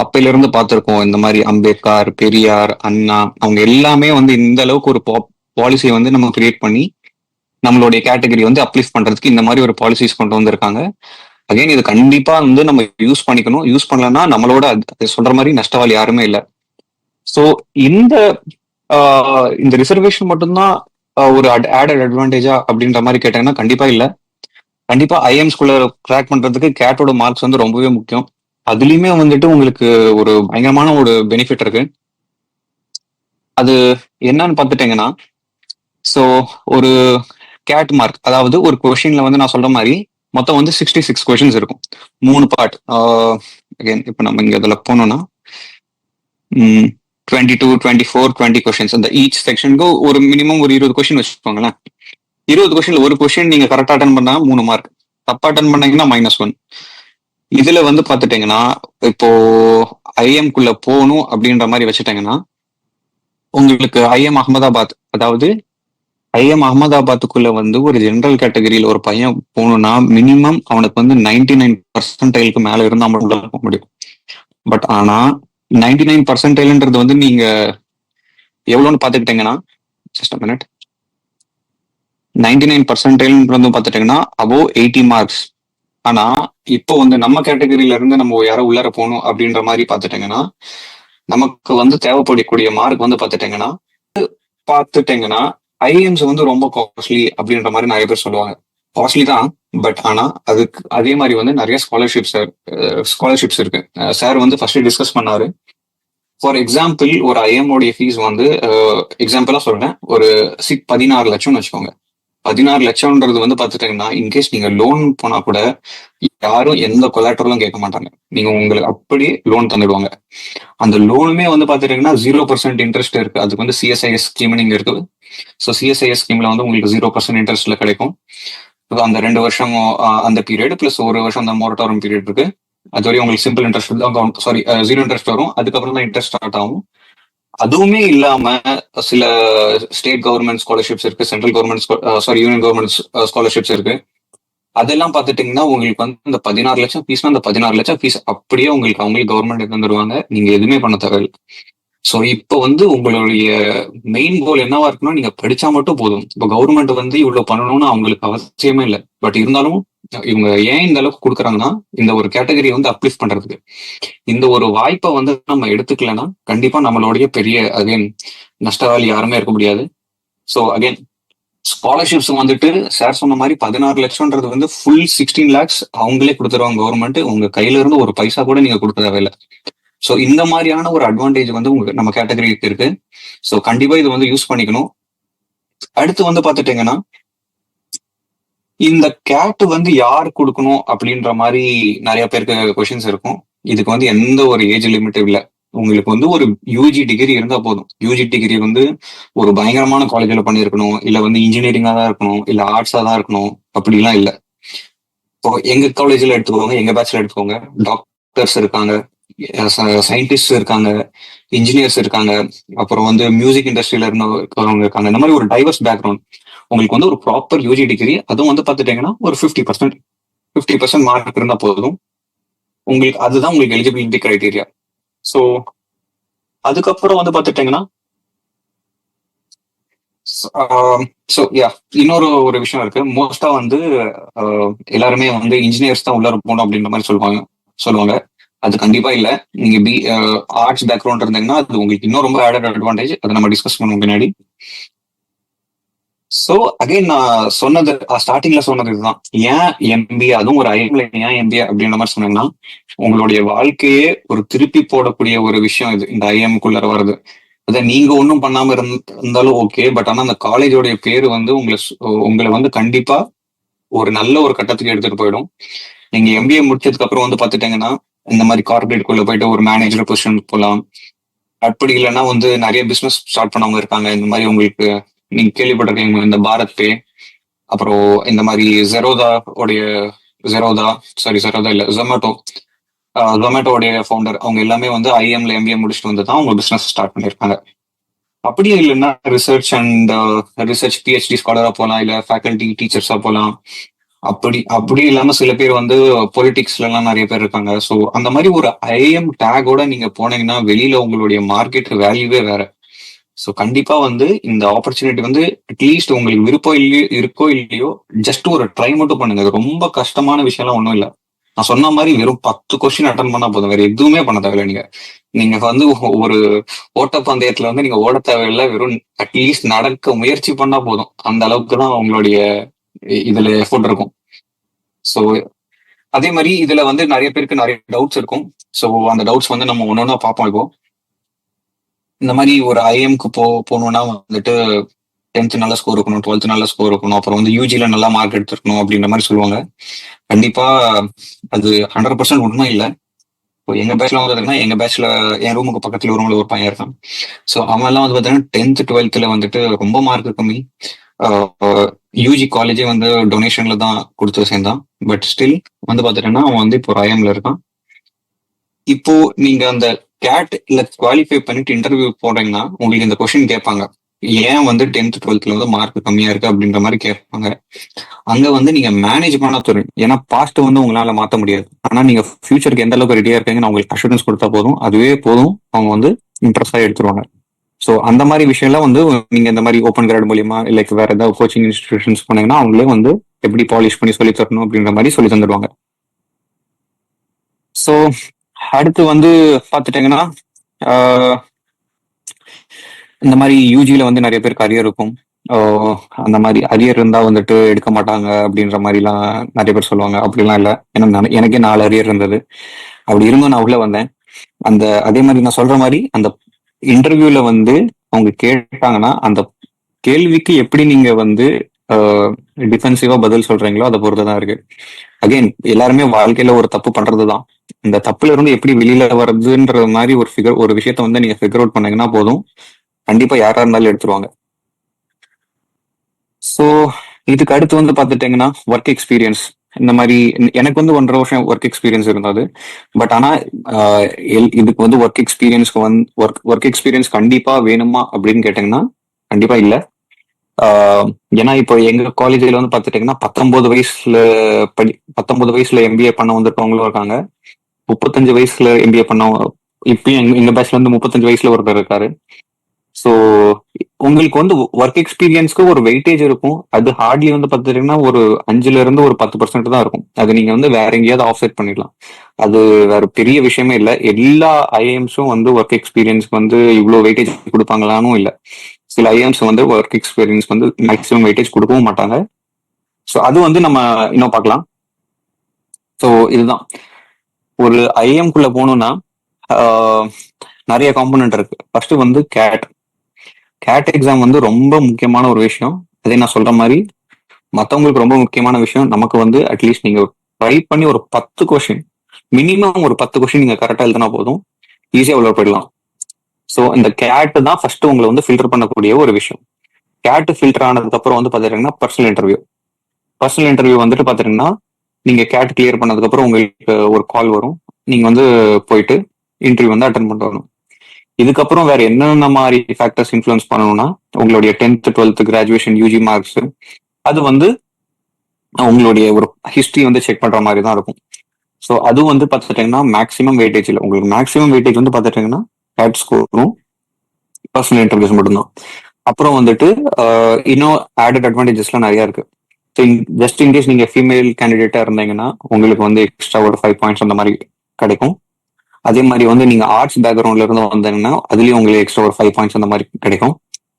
அப்பையில இருந்து பார்த்திருக்கோம். இந்த மாதிரி அம்பேத்கர், பெரியார், அண்ணா அவங்க எல்லாமே வந்து இந்த அளவுக்கு ஒரு பாலிசியை வந்து நம்ம கிரியேட் பண்ணி நம்மளுடைய கேட்டகரி வந்து அப்லிஃப்ட் பண்றதுக்கு இந்த மாதிரி ஒரு பாலிசிஸ் கொண்டு வந்திருக்காங்க. அகைன் இது கண்டிப்பா வந்து நம்ம யூஸ் பண்ணிக்கணும். யூஸ் பண்ணலன்னா நம்மளோட சொல்ற மாதிரி நஷ்டவாளி யாருமே இல்லை. ஸோ இந்த ரிசர்வேஷன் மட்டும்தான் ஒரு ஆடட் அட்வான்டேஜா அப்படின்ற மாதிரி கேட்டாங்கன்னா கண்டிப்பா இல்லை. கண்டிப்பா ஐஎம்ஸ்குள்ள கிராக் பண்றதுக்கு கேட்டோட மார்க்ஸ் வந்து ரொம்பவே முக்கியம். அதுலயுமே வந்துட்டு உங்களுக்கு ஒரு பயங்கரமான ஒரு பெனிஃபிட் இருக்கு. அது என்னன்னு பார்த்துட்டீங்கன்னா ஸோ ஒரு கேட் மார்க், அதாவது ஒரு கொஸ்டின்ல வந்து நான் சொல்ற மாதிரி மொத்தம் வந்து 66 கொஸ்டின்ஸ் இருக்கும், 3 பார்ட். அகைன் இப்போ நம்ம இங்க இதுல போனோம்னா 22, 24, 20 கொஸ்டின்ஸ். அந்த ஈச் செக்ஷனுக்கு ஒரு மினிமம் ஒரு 20 கொஸ்டின் வச்சுக்கோங்களேன். 20 கொஸ்டின்ல ஒரு கொஸ்டின் நீங்க கரெக்டா அட்டன் பண்ணா 3 மார்க், தப்பா அட்டன் பண்ணீங்கன்னா -1. இதுல வந்து பாத்துட்டீங்கன்னா இப்போ ஐஎம்குள்ள போகணும் அப்படின்ற மாதிரி வச்சுட்டீங்கன்னா உங்களுக்கு ஐஎம் அகமதாபாத், அதாவது ஐஎம் அகமதாபாத்துக்குள்ள வந்து ஒரு ஜெனரல் கேட்டகரியில ஒரு பையன் போகணும்னா மினிமம் அவனுக்கு வந்து 99% மேல இருந்தா மட்டும் போக முடியும். பட் ஆனா 99% வந்து நீங்க எவ்வளோன்னு பாத்துக்கிட்டீங்கன்னா ஜஸ்ட் மினிட் 99% பாத்துட்டீங்கன்னா அபோவ் 80 மார்க்ஸ். ஆனா இப்போ வந்து நம்ம கேட்டகரியில இருந்து நம்ம யாரோ உள்ளார போகணும் அப்படின்ற மாதிரி பாத்துட்டீங்கன்னா நமக்கு வந்து தேவைப்படக்கூடிய மார்க் வந்து பாத்துட்டீங்கன்னா ஐஎம்ஸ் வந்து ரொம்ப காஸ்ட்லி அப்படின்ற மாதிரி நிறைய பேர் சொல்லுவாங்க. காஸ்ட்லி தான், பட் ஆனா அதுக்கு அதே மாதிரி வந்து நிறைய ஸ்காலர்ஷிப்ஸ் இருக்கு. சார் வந்து ஃபர்ஸ்ட் டிஸ்கஸ் பண்ணாரு. ஃபார் எக்ஸாம்பிள் ஒரு ஐஎம் உடைய ஃபீஸ் வந்து எக்ஸாம்பிளா சொல்றேன், ஒரு 16 லட்சம்னு வச்சுக்கோங்க. 16 லட்சம்ன்றது வந்து பாத்துட்டீங்கன்னா, இன்கேஸ் நீங்க லோன் போனா கூட யாரும் எந்த கொலாட்டரலும் கேட்க மாட்டாங்க. நீங்க உங்களுக்கு அப்படியே லோன் தந்துடுவாங்க. அந்த லோனுமே வந்து பாத்துட்டீங்கன்னா 0% இன்ட்ரெஸ்ட் இருக்கு. அதுக்கு வந்து சிஎஸ்ஐஎஸ் ஸ்கீம் நீங்க இருக்குது. ஸோ சிஎஸ்ஐஎஸ் ஸ்கீம்ல வந்து உங்களுக்கு 0% இன்ட்ரெஸ்ட்ல கிடைக்கும். அந்த 2 வருஷம் அந்த பீரியட் பிளஸ் 1 வருஷம் அந்த மொரட்டோரியம் பீரியட் இருக்கு. அது வரையும் உங்களுக்கு சிம்பிள் இன்ட்ரெஸ்ட் தான், சாரி 0 இன்ட்ரெஸ்ட் வரும். அதுக்கப்புறம் தான் இன்ட்ரெஸ்ட் ஸ்டார்ட் ஆகும். அதுவுமே இல்லாம சில ஸ்டேட் கவர்மெண்ட் ஸ்காலர்ஷிப்ஸ் இருக்கு, central government sorry union government scholarships இருக்கு. அதெல்லாம் பாத்துட்டீங்கன்னா உங்களுக்கு வந்து இந்த 16 லட்சம் ஃபீஸ்னா அந்த 16 லட்சம் ஃபீஸ் அப்படியே உங்களுக்கு அவங்களுக்கு கவர்மெண்ட் தந்துருவாங்க. நீங்க எதுவுமே பண்ண தேவையில்லை. ஸோ இப்போ வந்து உங்களுடைய மெயின் கோல் என்னவா இருக்குன்னா, நீங்க படிச்சா மட்டும் போதும். இப்போ கவர்மெண்ட் வந்து இவ்வளவு பண்ணணும்னு அவங்களுக்கு அவசியமே இல்லை. பட் இருந்தாலும் இவங்க ஏன் இந்த அளவுக்கு கொடுக்குறாங்கன்னா, இந்த ஒரு கேட்டகரியை வந்து அப்லிஃப்ட் பண்றதுக்கு. இந்த ஒரு வாய்ப்பை வந்து நம்ம எடுத்துக்கலன்னா கண்டிப்பா நம்மளுடைய பெரிய அகைன் நஷ்டவாளி யாருமே இருக்க முடியாது. ஸோ அகைன் ஸ்காலர்ஷிப்ஸ் வந்துட்டு சார் சொன்ன மாதிரி 16 லட்சம்ன்றது வந்து ஃபுல் 16 lakhs அவங்களே கொடுத்துருவாங்க கவர்மெண்ட். உங்க கையில இருந்து ஒரு பைசா கூட நீங்க கொடுக்க தேவையில்லை. ஸோ இந்த மாதிரியான ஒரு அட்வான்டேஜ் வந்து நம்ம கேட்டகரிக்கு இருக்கு. ஸோ கண்டிப்பா இது வந்து யூஸ் பண்ணிக்கணும். அடுத்து வந்து பாத்துட்டீங்கன்னா, இந்த கேட் வந்து யார் கொடுக்கணும் அப்படின்ற மாதிரி நிறைய பேருக்கு கொஸ்டின்ஸ் இருக்கும். இதுக்கு வந்து எந்த ஒரு ஏஜ் லிமிட் இல்லை. உங்களுக்கு வந்து ஒரு யூஜி டிகிரி இருந்தா போதும். யூஜி டிகிரி வந்து ஒரு பயங்கரமான காலேஜ்ல பண்ணியிருக்கணும், இல்ல வந்து இன்ஜினியரிங்கா தான் இருக்கணும், இல்ல ஆர்ட்ஸா தான் இருக்கணும், அப்படிலாம் இல்லை. இப்போ எங்க காலேஜ்ல எடுத்துக்கோங்க, எங்க பேட்ச்ல எடுத்துக்கோங்க, டாக்டர்ஸ் இருக்காங்க, சயின்டிஸ்ட் இருக்காங்க, இன்ஜினியர்ஸ் இருக்காங்க, அப்புறம் வந்து மியூசிக் இண்டஸ்ட்ரியில இருந்தவங்க இருக்காங்க. இந்த மாதிரி ஒரு டைவர்ஸ் பேக்ரவுண்ட். உங்களுக்கு வந்து ஒரு ப்ராப்பர் யூஜி டிகிரி, அதுவும் வந்து பாத்துட்டீங்கன்னா ஒரு 50% மார்க் இருந்தா போதும். உங்களுக்கு அதுதான் உங்களுக்கு எலிஜிபிலிட்டி கிரைடீரியா. ஸோ அதுக்கப்புறம் வந்து பாத்துட்டீங்கன்னா, ஸோ யா இன்னொரு ஒரு விஷயம் இருக்கு. மோஸ்டா வந்து எல்லாருமே வந்து இன்ஜினியர்ஸ் தான் உள்ள போகணும் அப்படின்ற மாதிரி சொல்லுவாங்க. அது கண்டிப்பா இல்ல. நீங்க ஆர்ட்ஸ் பேக்ரவுண்ட் இருந்தீங்கன்னா அது உங்களுக்கு இன்னும் ரொம்ப ஆடட் அட்வான்டேஜ். அதை நம்ம டிஸ்கஸ் பண்ணுவோம் பின்னாடி. ஸோ அகைன் நான் சொன்னது ஸ்டார்டிங்ல சொன்னது இதுதான். ஏன் எம்பிஏ, அதுவும் ஒரு ஐஎம்ல ஏன் எம்பிஏ அப்படின்ற மாதிரி சொன்னீங்கன்னா, உங்களுடைய வாழ்க்கையே ஒரு திருப்பி போடக்கூடிய ஒரு விஷயம் இது, இந்த ஐஎம்குள்ள வருது. அதை நீங்க ஒன்றும் பண்ணாம இருந்தாலும் ஓகே. பட் ஆனா அந்த காலேஜோடைய பேரு வந்து உங்களை வந்து கண்டிப்பா ஒரு நல்ல ஒரு கட்டத்துக்கு எடுத்துட்டு போயிடும். நீங்க எம்பிஏ முடிச்சதுக்கு அப்புறம் வந்து பாத்துட்டீங்கன்னா, இந்த மாதிரி கார்பரேட் குள்ள போயிட்டு ஒரு மேனேஜர் பொசிஷன் போகலாம். அப்படி இல்லைன்னா வந்து நிறைய பிசினஸ் ஸ்டார்ட் பண்ணவங்க இருக்காங்க. இந்த மாதிரி உங்களுக்கு நீங்க கேள்விப்பட்டிருக்கீங்க, இந்த பாரத் பே, அப்புறம் இந்த மாதிரி ஜெரோதா இல்ல ஜொமேட்டோடைய ஃபவுண்டர், அவங்க எல்லாமே வந்து ஐஎம்ல எம்பிஏ முடிச்சுட்டு வந்து தான் அவங்க பிசினஸ் ஸ்டார்ட் பண்ணியிருக்காங்க. அப்படியே இல்லைன்னா ரிசர்ச் பிஹெச்டி ஸ்காலரா போகலாம், இல்ல ஃபேக்கல்டி டீச்சர்ஸா போகலாம். அப்படி இல்லாம சில பேர் வந்து பொலிட்டிக்ஸ்ல எல்லாம் நிறைய பேர் இருக்காங்க. ஸோ அந்த மாதிரி ஒரு ஐஎம் டேகோட நீங்க போனீங்கன்னா வெளியில உங்களுடைய மார்க்கெட் வேல்யூவே வேற. ஸோ கண்டிப்பா வந்து இந்த ஆப்பர்ச்சுனிட்டி வந்து அட்லீஸ்ட் உங்களுக்கு விருப்பம் இருக்கோ இல்லையோ ஜஸ்ட் ஒரு ட்ரை மட்டும் பண்ணுங்க. அது ரொம்ப கஷ்டமான விஷயம்லாம் ஒன்றும் இல்லை. நான் சொன்ன மாதிரி வெறும் 10 கொஸ்டின் அட்டன் பண்ணா போதும். வேற எதுவுமே பண்ண தேவையில்லை. நீங்க வந்து ஒரு ஓட்டப்பந்தயத்துல வந்து நீங்க ஓட தேவையில்லை. வெறும் அட்லீஸ்ட் நடக்க முயற்சி பண்ணா போதும். அந்த அளவுக்கு தான் உங்களுடைய இதுல எஃபோர்ட் இருக்கும். ஸோ அதே மாதிரி இதுல வந்து நிறைய பேருக்கு நிறைய டவுட்ஸ் இருக்கும். ஸோ அந்த டவுட்ஸ் வந்து நம்ம ஒன்னொன்னா பார்ப்போம். இப்போ இந்த மாதிரி ஒரு ஐஎம்க்கு போகணும்னா வந்துட்டு 10th நல்ல ஸ்கோர் இருக்கணும், 12th நல்ல ஸ்கோர் இருக்கணும், அப்புறம் வந்து யூஜில நல்லா மார்க் எடுத்துருக்கணும் அப்படின்ற மாதிரி சொல்லுவாங்க. கண்டிப்பா அது 100% உண்மை இல்லை. இப்போ எங்க பேட்ச்ல வந்து எங்க பேட்ச்ல என் ரூமுக்கு பக்கத்துல ரூம்ல ஒரு பையன் இருக்கான். ஸோ அவன் எல்லாம் வந்து பாத்தீங்கன்னா 10th 12th வந்துட்டு ரொம்ப மார்க் கம்மி. யூஜி காலேஜே வந்து டொனேஷன்ல தான் கொடுத்து சேர்ந்தான். பட் ஸ்டில் வந்து பாத்துட்டேன்னா அவன் வந்து இப்போ ஒரு ஐஎம்ல இருக்கான். இப்போ நீங்க அந்த கேட் இல்ல குவாலிஃபை பண்ணிட்டு இன்டர்வியூ போடுறீங்கன்னா உங்களுக்கு இந்த கொஸ்டின் கேட்பாங்க, ஏன் வந்து 10th 12th வந்து மார்க் கம்மியா இருக்கு அப்படின்ற மாதிரி கேட்பாங்க. அங்க வந்து நீங்க மேனேஜ் பண்ண தெரியும். ஏன்னா பாஸ்ட் வந்து உங்களால மாத்த முடியாது. ஆனா நீங்க ஃபியூச்சருக்கு எந்த அளவுக்கு ரெடியா இருக்கீங்கன்னு அவங்களுக்கு அஷூரன்ஸ் கொடுத்தா போதும். அதுவே போதும், அவங்க வந்து இம்ப்ரெஸ் ஆகி எடுத்துருவாங்க. ஸோ அந்த மாதிரி விஷயம்லாம் வந்து நீங்க இந்த மாதிரி ஓப்பன் கிராட் மூலியமா இல்லை வேற ஏதாவது கோச்சிங் இன்ஸ்டிடியூஷன்ஸ் போனீங்கன்னா அவங்களே வந்து எப்படி பாலிஷ் பண்ணி சொல்லி தரணும் அப்படின்ற மாதிரி சொல்லி தந்துடுவாங்க. ஸோ அடுத்து வந்து பாத்துட்டீங்கன்னா, இந்த மாதிரி யூஜில வந்து நிறைய பேருக்கு அரியர் இருக்கும். அந்த மாதிரி அரியர் இருந்தா வந்துட்டு எடுக்க மாட்டாங்க அப்படின்ற மாதிரி எல்லாம் நிறைய பேர் சொல்லுவாங்க. அப்படிலாம் இல்லை. ஏன்னா எனக்கே 4 அரியர் இருந்தது. அப்படி இருந்தும் நான் உள்ள வந்தேன். அதே மாதிரி நான் சொல்ற மாதிரி அந்த இன்டர்வியூல வந்து அவங்க கேட்டாங்கன்னா அந்த கேள்விக்கு எப்படி நீங்க வந்து டிஃபென்சிவா பதில் சொல்றீங்களோ அதை பொறுத்துதான் இருக்கு. அகைன் எல்லாருமே வாழ்க்கையில ஒரு தப்பு பண்றதுதான். இந்த தப்புல இருந்து எப்படி வெளியில வர்றதுன்ற மாதிரி ஒரு விஷயத்த வந்து நீங்க ஃபிகர் அவுட் பண்ணீங்கன்னா போதும், கண்டிப்பா யாரா இருந்தாலும் எடுத்துருவாங்க. ஸோ இதுக்கு அடுத்து வந்து பார்த்துட்டீங்கன்னா ஒர்க் எக்ஸ்பீரியன்ஸ். இந்த மாதிரி எனக்கு வந்து 1.5 வருஷம் ஒர்க் எக்ஸ்பீரியன்ஸ் இருந்தது. பட் ஆனா இதுக்கு வந்து ஒர்க் எக்ஸ்பீரியன்ஸ் கண்டிப்பா வேணுமா அப்படின்னு கேட்டீங்கன்னா கண்டிப்பா இல்ல. ஏன்னா இப்போ எங்க காலேஜ்ல வந்து பார்த்துட்டீங்கன்னா 19 வயசுல எம்பிஏ பண்ண வந்துட்டவங்களும் இருக்காங்க, 35 வயசுல எம்பிஏ பண்ண, இப்பயும் எங்க பேட்ச்ல வந்து 35 வயசுல ஒருத்தர் இருக்காரு. ஸோ உங்களுக்கு வந்து ஒர்க் எக்ஸ்பீரியன்ஸ்க்கு ஒரு வெயிட்டேஜ் இருக்கும். அது ஹார்ட்லி வந்து பார்த்துட்டீங்கன்னா ஒரு 5ல இருந்து ஒரு 10% தான் இருக்கும். அது நீங்க வந்து வேற எங்கேயாவது ஆஃப்செட் பண்ணிடலாம். அது வேற பெரிய விஷயமே இல்லை. எல்லா ஐஎம்ஸும் வந்து ஒர்க் எக்ஸ்பீரியன்ஸ்க்கு வந்து இவ்வளோ வெயிட்டேஜ் கொடுப்பாங்களானும் இல்லை. சில ஐஎம்ஸ் வந்து ஒர்க் எக்ஸ்பீரியன்ஸ் வந்து மேக்ஸிமம் வெயிட்டேஜ் கொடுக்கவும் மாட்டாங்க. ஸோ அது வந்து நம்ம இன்னும் பார்க்கலாம். ஸோ இதுதான் ஒரு ஐஎம்குள்ள போகணும்னா நிறைய காம்பனன்ட் இருக்கு. ஃபர்ஸ்ட் வந்து கேட் எக்ஸாம் வந்து ரொம்ப முக்கியமான ஒரு விஷயம். அதே நான் சொல்ற மாதிரி மற்றவங்களுக்கு ரொம்ப முக்கியமான விஷயம். நமக்கு வந்து அட்லீஸ்ட் நீங்க ட்ரை பண்ணி ஒரு 10 கொஸ்டின், மினிமம் ஒரு 10 கொஸ்டின் நீங்க கரெக்டா எழுதினா போதும், ஈஸியா உள்ள போயிடலாம். ஸோ இந்த கேட் தான் ஃபர்ஸ்ட் உங்களை வந்து ஃபில்டர் பண்ணக்கூடிய ஒரு விஷயம். கேட் ஃபில்டர் ஆனதுக்கு அப்புறம் வந்து பாத்தீங்கன்னா பர்சனல் இன்டர்வியூ வந்துட்டு பாத்தீங்கன்னா நீங்க கேட் கிளியர் பண்ணதுக்கு அப்புறம் உங்களுக்கு ஒரு கால் வரும். நீங்க வந்து போயிட்டு இன்டர்வியூ வந்து அட்டன் பண்ணிட்டு வரணும். இதுக்கப்புறம் வேற என்னென்ன மாதிரி ஃபேக்டர்ஸ் இன்ஃப்ளூயன்ஸ் பண்ணணும்னா உங்களுடைய 10th 12th graduation UG marks, அது வந்து உங்களுடைய ஒரு ஹிஸ்டரி வந்து செக் பண்ற மாதிரி தான் இருக்கும். ஸோ அது வந்து பார்த்துட்டீங்கன்னா மேக்ஸிமம் வெயிட்டேஜ் இல்லை. உங்களுக்கு மேக்ஸிமம் வெயிட்டேஜ் வந்து பார்த்துட்டீங்கன்னா கேட் ஸ்கோரும் பர்சனல் இன்டர்வியூஸ் மட்டும்தான். அப்புறம் வந்துட்டு இன்னும் ஆடட் அட்வான்டேஜஸ்லாம் நிறைய இருக்கு. ஸோ ஜஸ்ட் இன்கேஸ் நீங்க ஃபீமேல் கேண்டிடேட்டா இருந்தீங்கன்னா உங்களுக்கு வந்து எக்ஸ்ட்ரா ஒரு 5 பாயிண்ட்ஸ் அந்த மாதிரி கிடைக்கும். அதே மாதிரி வந்து நீங்க ஆர்ட்ஸ் பேக்ரவுண்ட்ல இருந்து வந்தீங்கன்னா அதுலயும் உங்களுக்கு எக்ஸ்ட்ரா ஒரு 5 பாயிண்ட்ஸ் அந்த மாதிரி கிடைக்கும்.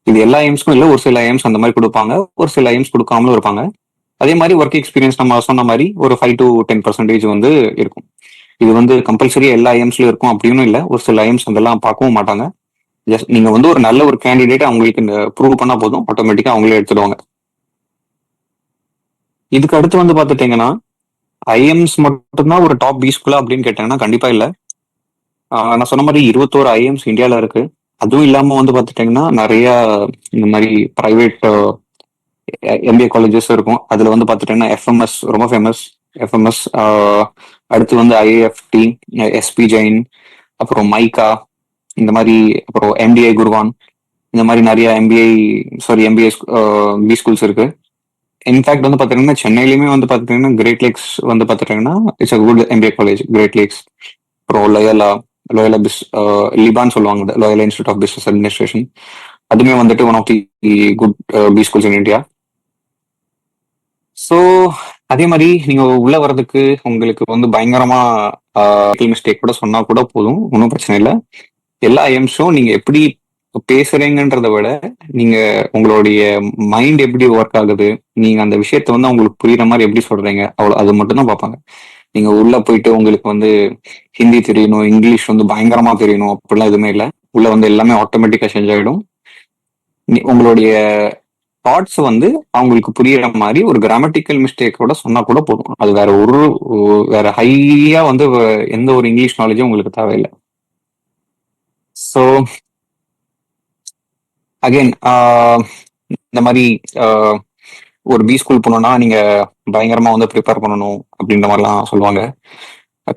இது எல்லா எய்ம்ஸ்க்கும் இல்லை, ஒரு சில எய்ம்ஸ் அந்த மாதிரி கொடுப்பாங்க, ஒரு சில எய்ம்ஸ் கொடுக்காமலும் இருப்பாங்க. அதே மாதிரி ஒர்க் எக்ஸ்பீரியன்ஸ் நம்ம சொன்ன மாதிரி ஒரு 5 to 10% வந்து இருக்கும். இது வந்து கம்பல்சரி எல்லா எய்ம்ஸ்லயும் இருக்கும் அப்படின்னு இல்லை. ஒரு சில எய்ம்ஸ் அதெல்லாம் பார்க்கவும் மாட்டாங்க. ஜஸ்ட் நீங்க வந்து ஒரு நல்ல ஒரு கேண்டிடேட் அவங்களுக்கு இந்த ப்ரூவ் பண்ணா போதும், ஆட்டோமேட்டிக்கா அவங்களே எடுத்துடுவாங்க. இதுக்கு அடுத்து வந்து பார்த்துட்டீங்கன்னா ஐஎம்ஸ் மட்டும்தான் ஒரு டாப் பி ஸ்கூலா அப்படின்னு கேட்டாங்கன்னா கண்டிப்பா இல்லை. நான் சொன்ன மாதிரி 21 ஐஎம்ஸ் இந்தியாவில் இருக்கு. அதுவும் இல்லாம வந்து பார்த்துட்டீங்கன்னா நிறைய இந்த மாதிரி பிரைவேட் எம்பிஏ காலேஜஸ் இருக்கும். அதுல வந்து பார்த்துட்டீங்கன்னா எஃப்எம்எஸ் ரொம்ப ஃபேமஸ். எஃப்எம்எஸ் அடுத்து வந்து ஐஏஎஃப்டி, எஸ்பி ஜெயின், அப்புறம் மைக்கா, இந்த மாதிரி, அப்புறம் எம்பிஐ குருவான், இந்த மாதிரி நிறைய எம்பிஏ பி ஸ்கூல்ஸ் இருக்கு. இன்ஃபேக்ட் வந்து பாத்தீங்கன்னா சென்னையிலுமே வந்து பாத்தீங்கன்னா கிரேட் லேக்ஸ் வந்து பாத்துட்டீங்கன்னா it's a good MBA college, great lakes. அப்புறம் லோயலா லிபான் சொல்லுவாங்க, Loyola institute of business administration, அதுமே வந்துட்டு one of the good B schools in India. So அதே மாதிரி நீங்க உள்ள வர்றதுக்கு உங்களுக்கு வந்து பயங்கரமா மிஸ்டேக் கூட சொன்னா கூட போதும், ஒன்றும் பிரச்சனை இல்லை. எல்லா ஐஎம்ஸும் நீங்க எப்படி பேசுறீங்கன்றத விட நீங்க உங்களுடைய மைண்ட் எப்படி ஒர்க் ஆகுது, நீங்க அந்த விஷயத்த வந்து அவங்களுக்கு புரியுற மாதிரி எப்படி சொல்றீங்க, அவ்வளோ அது மட்டும் தான் பார்ப்பாங்க. நீங்க உள்ள போயிட்டு உங்களுக்கு வந்து ஹிந்தி தெரியணும், இங்கிலீஷ் வந்து பயங்கரமா தெரியணும் அப்படிலாம் எதுவுமே இல்லை. உள்ள வந்து எல்லாமே ஆட்டோமேட்டிக்கா சேஞ்ச் ஆகிடும். உங்களுடைய தாட்ஸ் வந்து அவங்களுக்கு புரியுற மாதிரி ஒரு கிராமட்டிக்கல் மிஸ்டேக்கோட சொன்னா கூட போதும். அது வேற ஹையா வந்து எந்த ஒரு இங்கிலீஷ் நாலேஜும் உங்களுக்கு தேவையில்லை. ஸோ அகைன் இந்த மாதிரி ஒரு பி ஸ்கூல் போனோம்னா நீங்க பயங்கரமா வந்து ப்ரிப்பேர் பண்ணணும் அப்படின்ற மாதிரிலாம் சொல்லுவாங்க.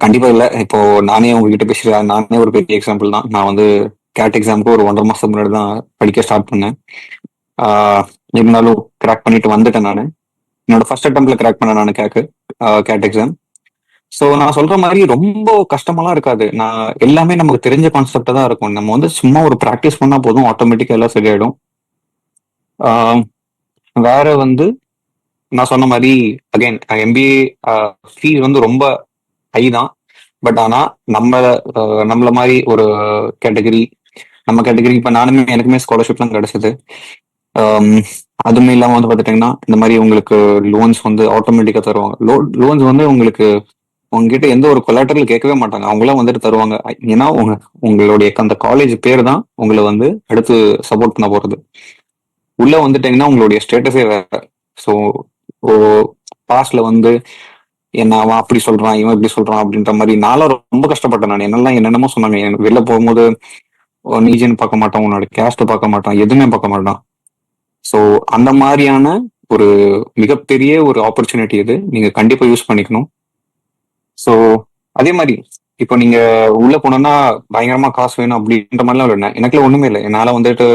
கண்டிப்பா இல்லை. இப்போ நானே உங்ககிட்ட பேசுறேன், நானே ஒரு பெரிய எக்ஸாம்பிள் தான். நான் வந்து கேட் எக்ஸாமுக்கு ஒரு 1.5 மாசம் முன்னாடி தான் படிக்க ஸ்டார்ட் பண்ணேன். இருந்தாலும் கிராக் பண்ணிட்டு வந்துட்டேன். நான் என்னோட ஃபர்ஸ்ட் அட்டம்ப்ட்ல கிராக் பண்ணேன் நான் கேட் எக்ஸாம். ஸோ நான் சொல்ற மாதிரி ரொம்ப கஷ்டமெல்லாம் இருக்காது. நான் எல்லாமே நமக்கு தெரிஞ்ச கான்செப்டா தான் இருக்கும். நம்ம வந்து சும்மா ஒரு ப்ராக்டிஸ் பண்ணா போதும், ஆட்டோமேட்டிக்கா எல்லாம் சரியாயிடும். வேற வந்து நான் சொன்ன மாதிரி அகைன் எம்பிஏ ஃபீஸ் வந்து ரொம்ப ஹை தான். பட் ஆனா நம்மள மாதிரி ஒரு கேட்டகரி, நம்ம கேட்டகரி இப்போ எனக்குமே ஸ்காலர்ஷிப்லாம் கிடைச்சது. அதுவும் இல்லாம வந்து பாத்துட்டீங்கன்னா இந்த மாதிரி உங்களுக்கு லோன்ஸ் வந்து ஆட்டோமேட்டிக்கா தருவாங்க. லோன்ஸ் வந்து உங்களுக்கு உங்ககிட்ட எந்த ஒரு கொலாட்டரல் கேட்கவே மாட்டாங்க, அவங்களாம் வந்துட்டு தருவாங்க. ஏன்னா உங்களுடைய அந்த காலேஜ் பேர் தான் உங்களை வந்து அடுத்து சப்போர்ட் பண்ண போறது. உள்ள வந்துட்டீங்கன்னா உங்களுடைய ஸ்டேட்டஸே வேற. ஸோ பாஸ்ட்ல வந்து என்ன அவன் அப்படி சொல்றான், இவன் இப்படி சொல்றான் அப்படின்ற மாதிரி நானும் ரொம்ப கஷ்டப்பட்டேன். நான் என்னெல்லாம் என்னென்னமோ சொன்னாங்க. எனக்கு வெளில போகும்போது நீஜன் பார்க்க மாட்டான், உன்னோட கேஸ்ட் பார்க்க மாட்டான், எதுவுமே பார்க்க மாட்டான். ஸோ அந்த மாதிரியான ஒரு மிகப்பெரிய ஒரு ஆப்பர்ச்சுனிட்டி இது, நீங்க கண்டிப்பா யூஸ் பண்ணிக்கணும். ஸோ அதே மாதிரி இப்போ நீங்க உள்ள போனோம்னா பயங்கரமா காசு வேணும் அப்படின்ற மாதிரிலாம் இல்லை. எனக்குலாம் ஒண்ணுமே இல்லை. என்னால வந்துட்டு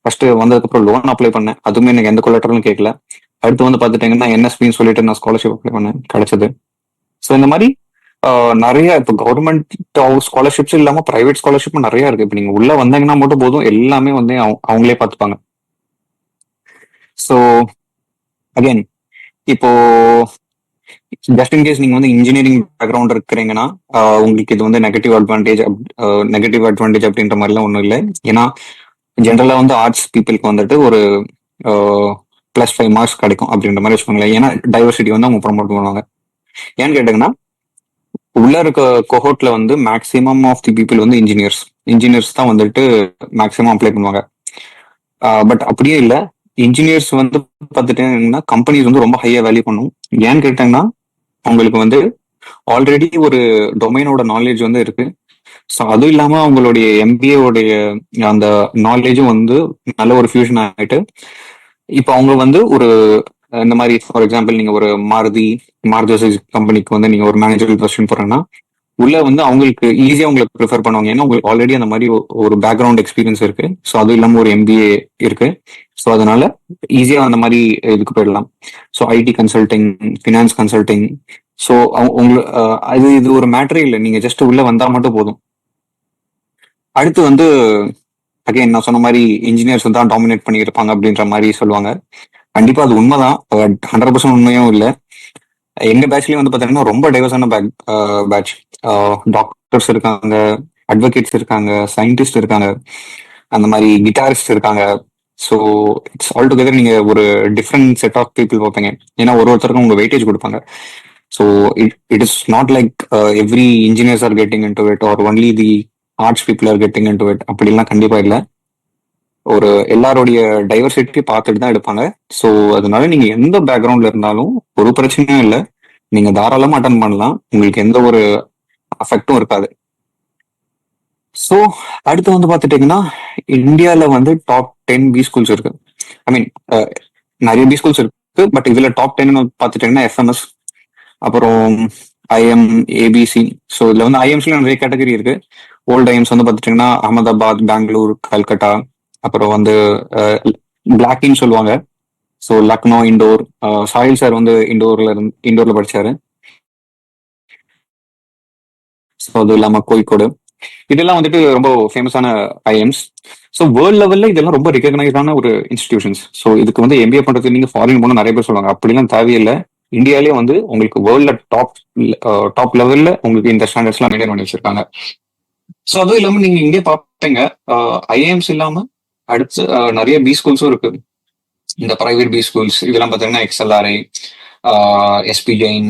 ஃபர்ஸ்ட் வந்ததுக்கு அப்புறம் லோன் அப்ளை பண்ணேன், அதுவுமே எனக்கு எந்த கொலட்டரும் கேட்கல. அடுத்து வந்து பாத்துட்டீங்கன்னா என்எஸ்பின்னு சொல்லிட்டு நான் ஸ்காலர்ஷிப் அப்ளை பண்ணேன், கிடைச்சது. ஸோ இந்த மாதிரி நிறைய இப்போ கவர்மெண்ட் ஸ்காலர்ஷிப்ஸ் இல்லாம பிரைவேட் ஸ்காலர்ஷிப்பும் நிறைய இருக்கு. இப்போ நீங்க உள்ள வந்தீங்கன்னா மட்டும் போதும், எல்லாமே வந்து அவங்களே பார்த்துப்பாங்க. ஸோ அகைன் இப்போ ஜஸ்ட் இன்கேஸ் நீங்க வந்து இன்ஜினியரிங் பேக்ரவுண்ட் இருக்கிறீங்கன்னா உங்களுக்கு இது வந்து நெகட்டிவ் அட்வான்டேஜ் அப்படின்ற மாதிரிலாம் ஒன்றும் இல்லை. ஏன்னா ஜென்ரலா வந்து ஆர்ட்ஸ் பீப்புளுக்கு வந்துட்டு ஒரு +5 மார்க்ஸ் கிடைக்கும் அப்படின்ற மாதிரி வச்சுக்கோங்களேன். ஏன்னா டைவர்சிட்டி வந்து அவங்க ப்ரொமோட் பண்ணுவாங்க. ஏன்னு கேட்டீங்கன்னா உள்ள இருக்க கோஹோட்ல வந்து மேக்சிமம் ஆஃப் தி பீப்புள் வந்து இன்ஜினியர்ஸ் தான் வந்துட்டு மேக்சிமம் அப்ளை பண்ணுவாங்க. பட் அப்படியே இல்லை, இன்ஜினியர்ஸ் வந்து பார்த்துட்டீங்கன்னா கம்பெனிஸ் வந்து ரொம்ப ஹையா வேல்யூ பண்ணும். ஏன்னு கேட்டாங்கன்னா அவங்களுக்கு வந்து ஆல்ரெடி ஒரு டொமைனோட நாலேஜ் வந்து இருக்கு. ஸோ அதுவும் இல்லாம அவங்களுடைய MBA உடைய அந்த நாலேஜும் வந்து நல்ல ஒரு ஃபியூஷன் ஆகிட்டு இப்போ அவங்க வந்து ஒரு இந்த மாதிரி ஃபார் எக்ஸாம்பிள் நீங்க ஒரு மாருதி கம்பெனிக்கு வந்து நீங்க ஒரு மேனேஜரல் பொசிஷன் போறீங்கன்னா உள்ள வந்து அவங்களுக்கு ஈஸியா உங்களுக்கு ப்ரிஃபர் பண்ணுவாங்க. ஏன்னா உங்களுக்கு ஆல்ரெடி அந்த மாதிரி ஒரு பேக்ரவுண்ட் எக்ஸ்பீரியன்ஸ் இருக்கு. ஸோ அதுவும் இல்லாம ஒரு MBA இருக்கு. ஸோ அதனால ஈஸியா அந்த மாதிரி இதுக்கு போயிடலாம். So IT consulting, finance consulting. So இது ஒரு மேட்டரே இல்லை, நீங்க ஜஸ்ட் உள்ள வந்தா மட்டும் போதும். அடுத்து வந்து அகைன் நான் சொன்ன மாதிரி இன்ஜினியர்ஸ் தான் டாமினேட் பண்ணியிருப்பாங்க அப்படின்ற மாதிரி சொல்லுவாங்க. கண்டிப்பா அது உண்மைதான், 100% உண்மையும் இல்லை. எங்க பேட்ச்லயும் வந்து பாத்தீங்கன்னா ரொம்ப டைவர்ஸான பேட்ச். டாக்டர்ஸ் இருக்காங்க, அட்வொகேட்ஸ் இருக்காங்க, சயின்டிஸ்ட் இருக்காங்க, அந்த மாதிரி கிட்டாரிஸ்ட் இருக்காங்க. ஸோ இட்ஸ் ஆல் டுகெதர் நீங்க ஒரு டிஃப்ரெண்ட் செட் ஆஃப் பீப்புள் பார்ப்பீங்க. ஏன்னா ஒருத்தருக்கும் உங்க வெயிட்டேஜ் கொடுப்பாங்க. So it is not like every engineers are getting in to it or only the arts people are getting in to it அப்படிலாம் கண்டிப்பா இல்லை. ஒரு எல்லாருடைய டைவர்சிட்டி பார்த்துட்டு தான் எடுப்பாங்க. ஸோ அதனால நீங்க எந்த பேக்ரவுண்ட்ல இருந்தாலும் ஒரு பிரச்சனையும் இல்லை, நீங்க தாராளமா அட்டன் பண்ணலாம், உங்களுக்கு எந்த ஒரு அஃபெக்டும் இருக்காது. ஸோ அடுத்து வந்து பார்த்துட்டீங்கன்னா இந்தியாவில் வந்து டாப் 10 பி ஸ்கூல்ஸ் இருக்கு. ஐ மீன் நிறைய பி ஸ்கூல்ஸ் இருக்கு, பட் இதுல டாப் 10 பார்த்துட்டீங்கன்னா FMS, அப்புறம் IM, ABC. ஸோ இதுல வந்து IMஸ்ல நிறைய கேட்டகரி இருக்கு. ஓல்டு IMs வந்து பார்த்துட்டீங்கன்னா அகமதாபாத், பெங்களூர், கல்கட்டா, அப்புறம் வந்து பிளாக்கின்னு சொல்லுவாங்க. ஸோ லக்னோ, இண்டோர். சாஹில் சார் வந்து இண்டோர்ல படிச்சாரு. ஸோ அது இல்லாம கோழிக்கோடு, இதெல்லாம் வந்துட்டு ரொம்ப ஃபேமஸான IMs. ஸோ வேர்ல்ட் லெவல்ல இதெல்லாம் ரொம்ப ரெகக்னைஸ்டான ஒரு இன்ஸ்டிடியூஷன்ஸ். ஸோ இதுக்கு வந்து MBA பண்றது நீங்க ஃபாரின் போன நிறைய பேர் சொல்லுவாங்க, அப்படிலாம் தேவையில்லை. இந்தியாலேயே வந்து உங்களுக்கு வேர்ல்ட்ல டாப் லெவல்ல உங்களுக்கு இந்த ஸ்டாண்டர்ட்ஸ்லாம் மெயின்டைன் பண்ணி வச்சிருக்காங்க. ஸோ அதுவும் இல்லாம நீங்க இங்கே பார்ப்பீங்க IIMs இல்லாம அடுத்து நிறைய பி ஸ்கூல்ஸும் இருக்கு. இந்த பிரைவேட் பி ஸ்கூல்ஸ் இதெல்லாம் பார்த்தீங்கன்னா XLRI, SP Jain,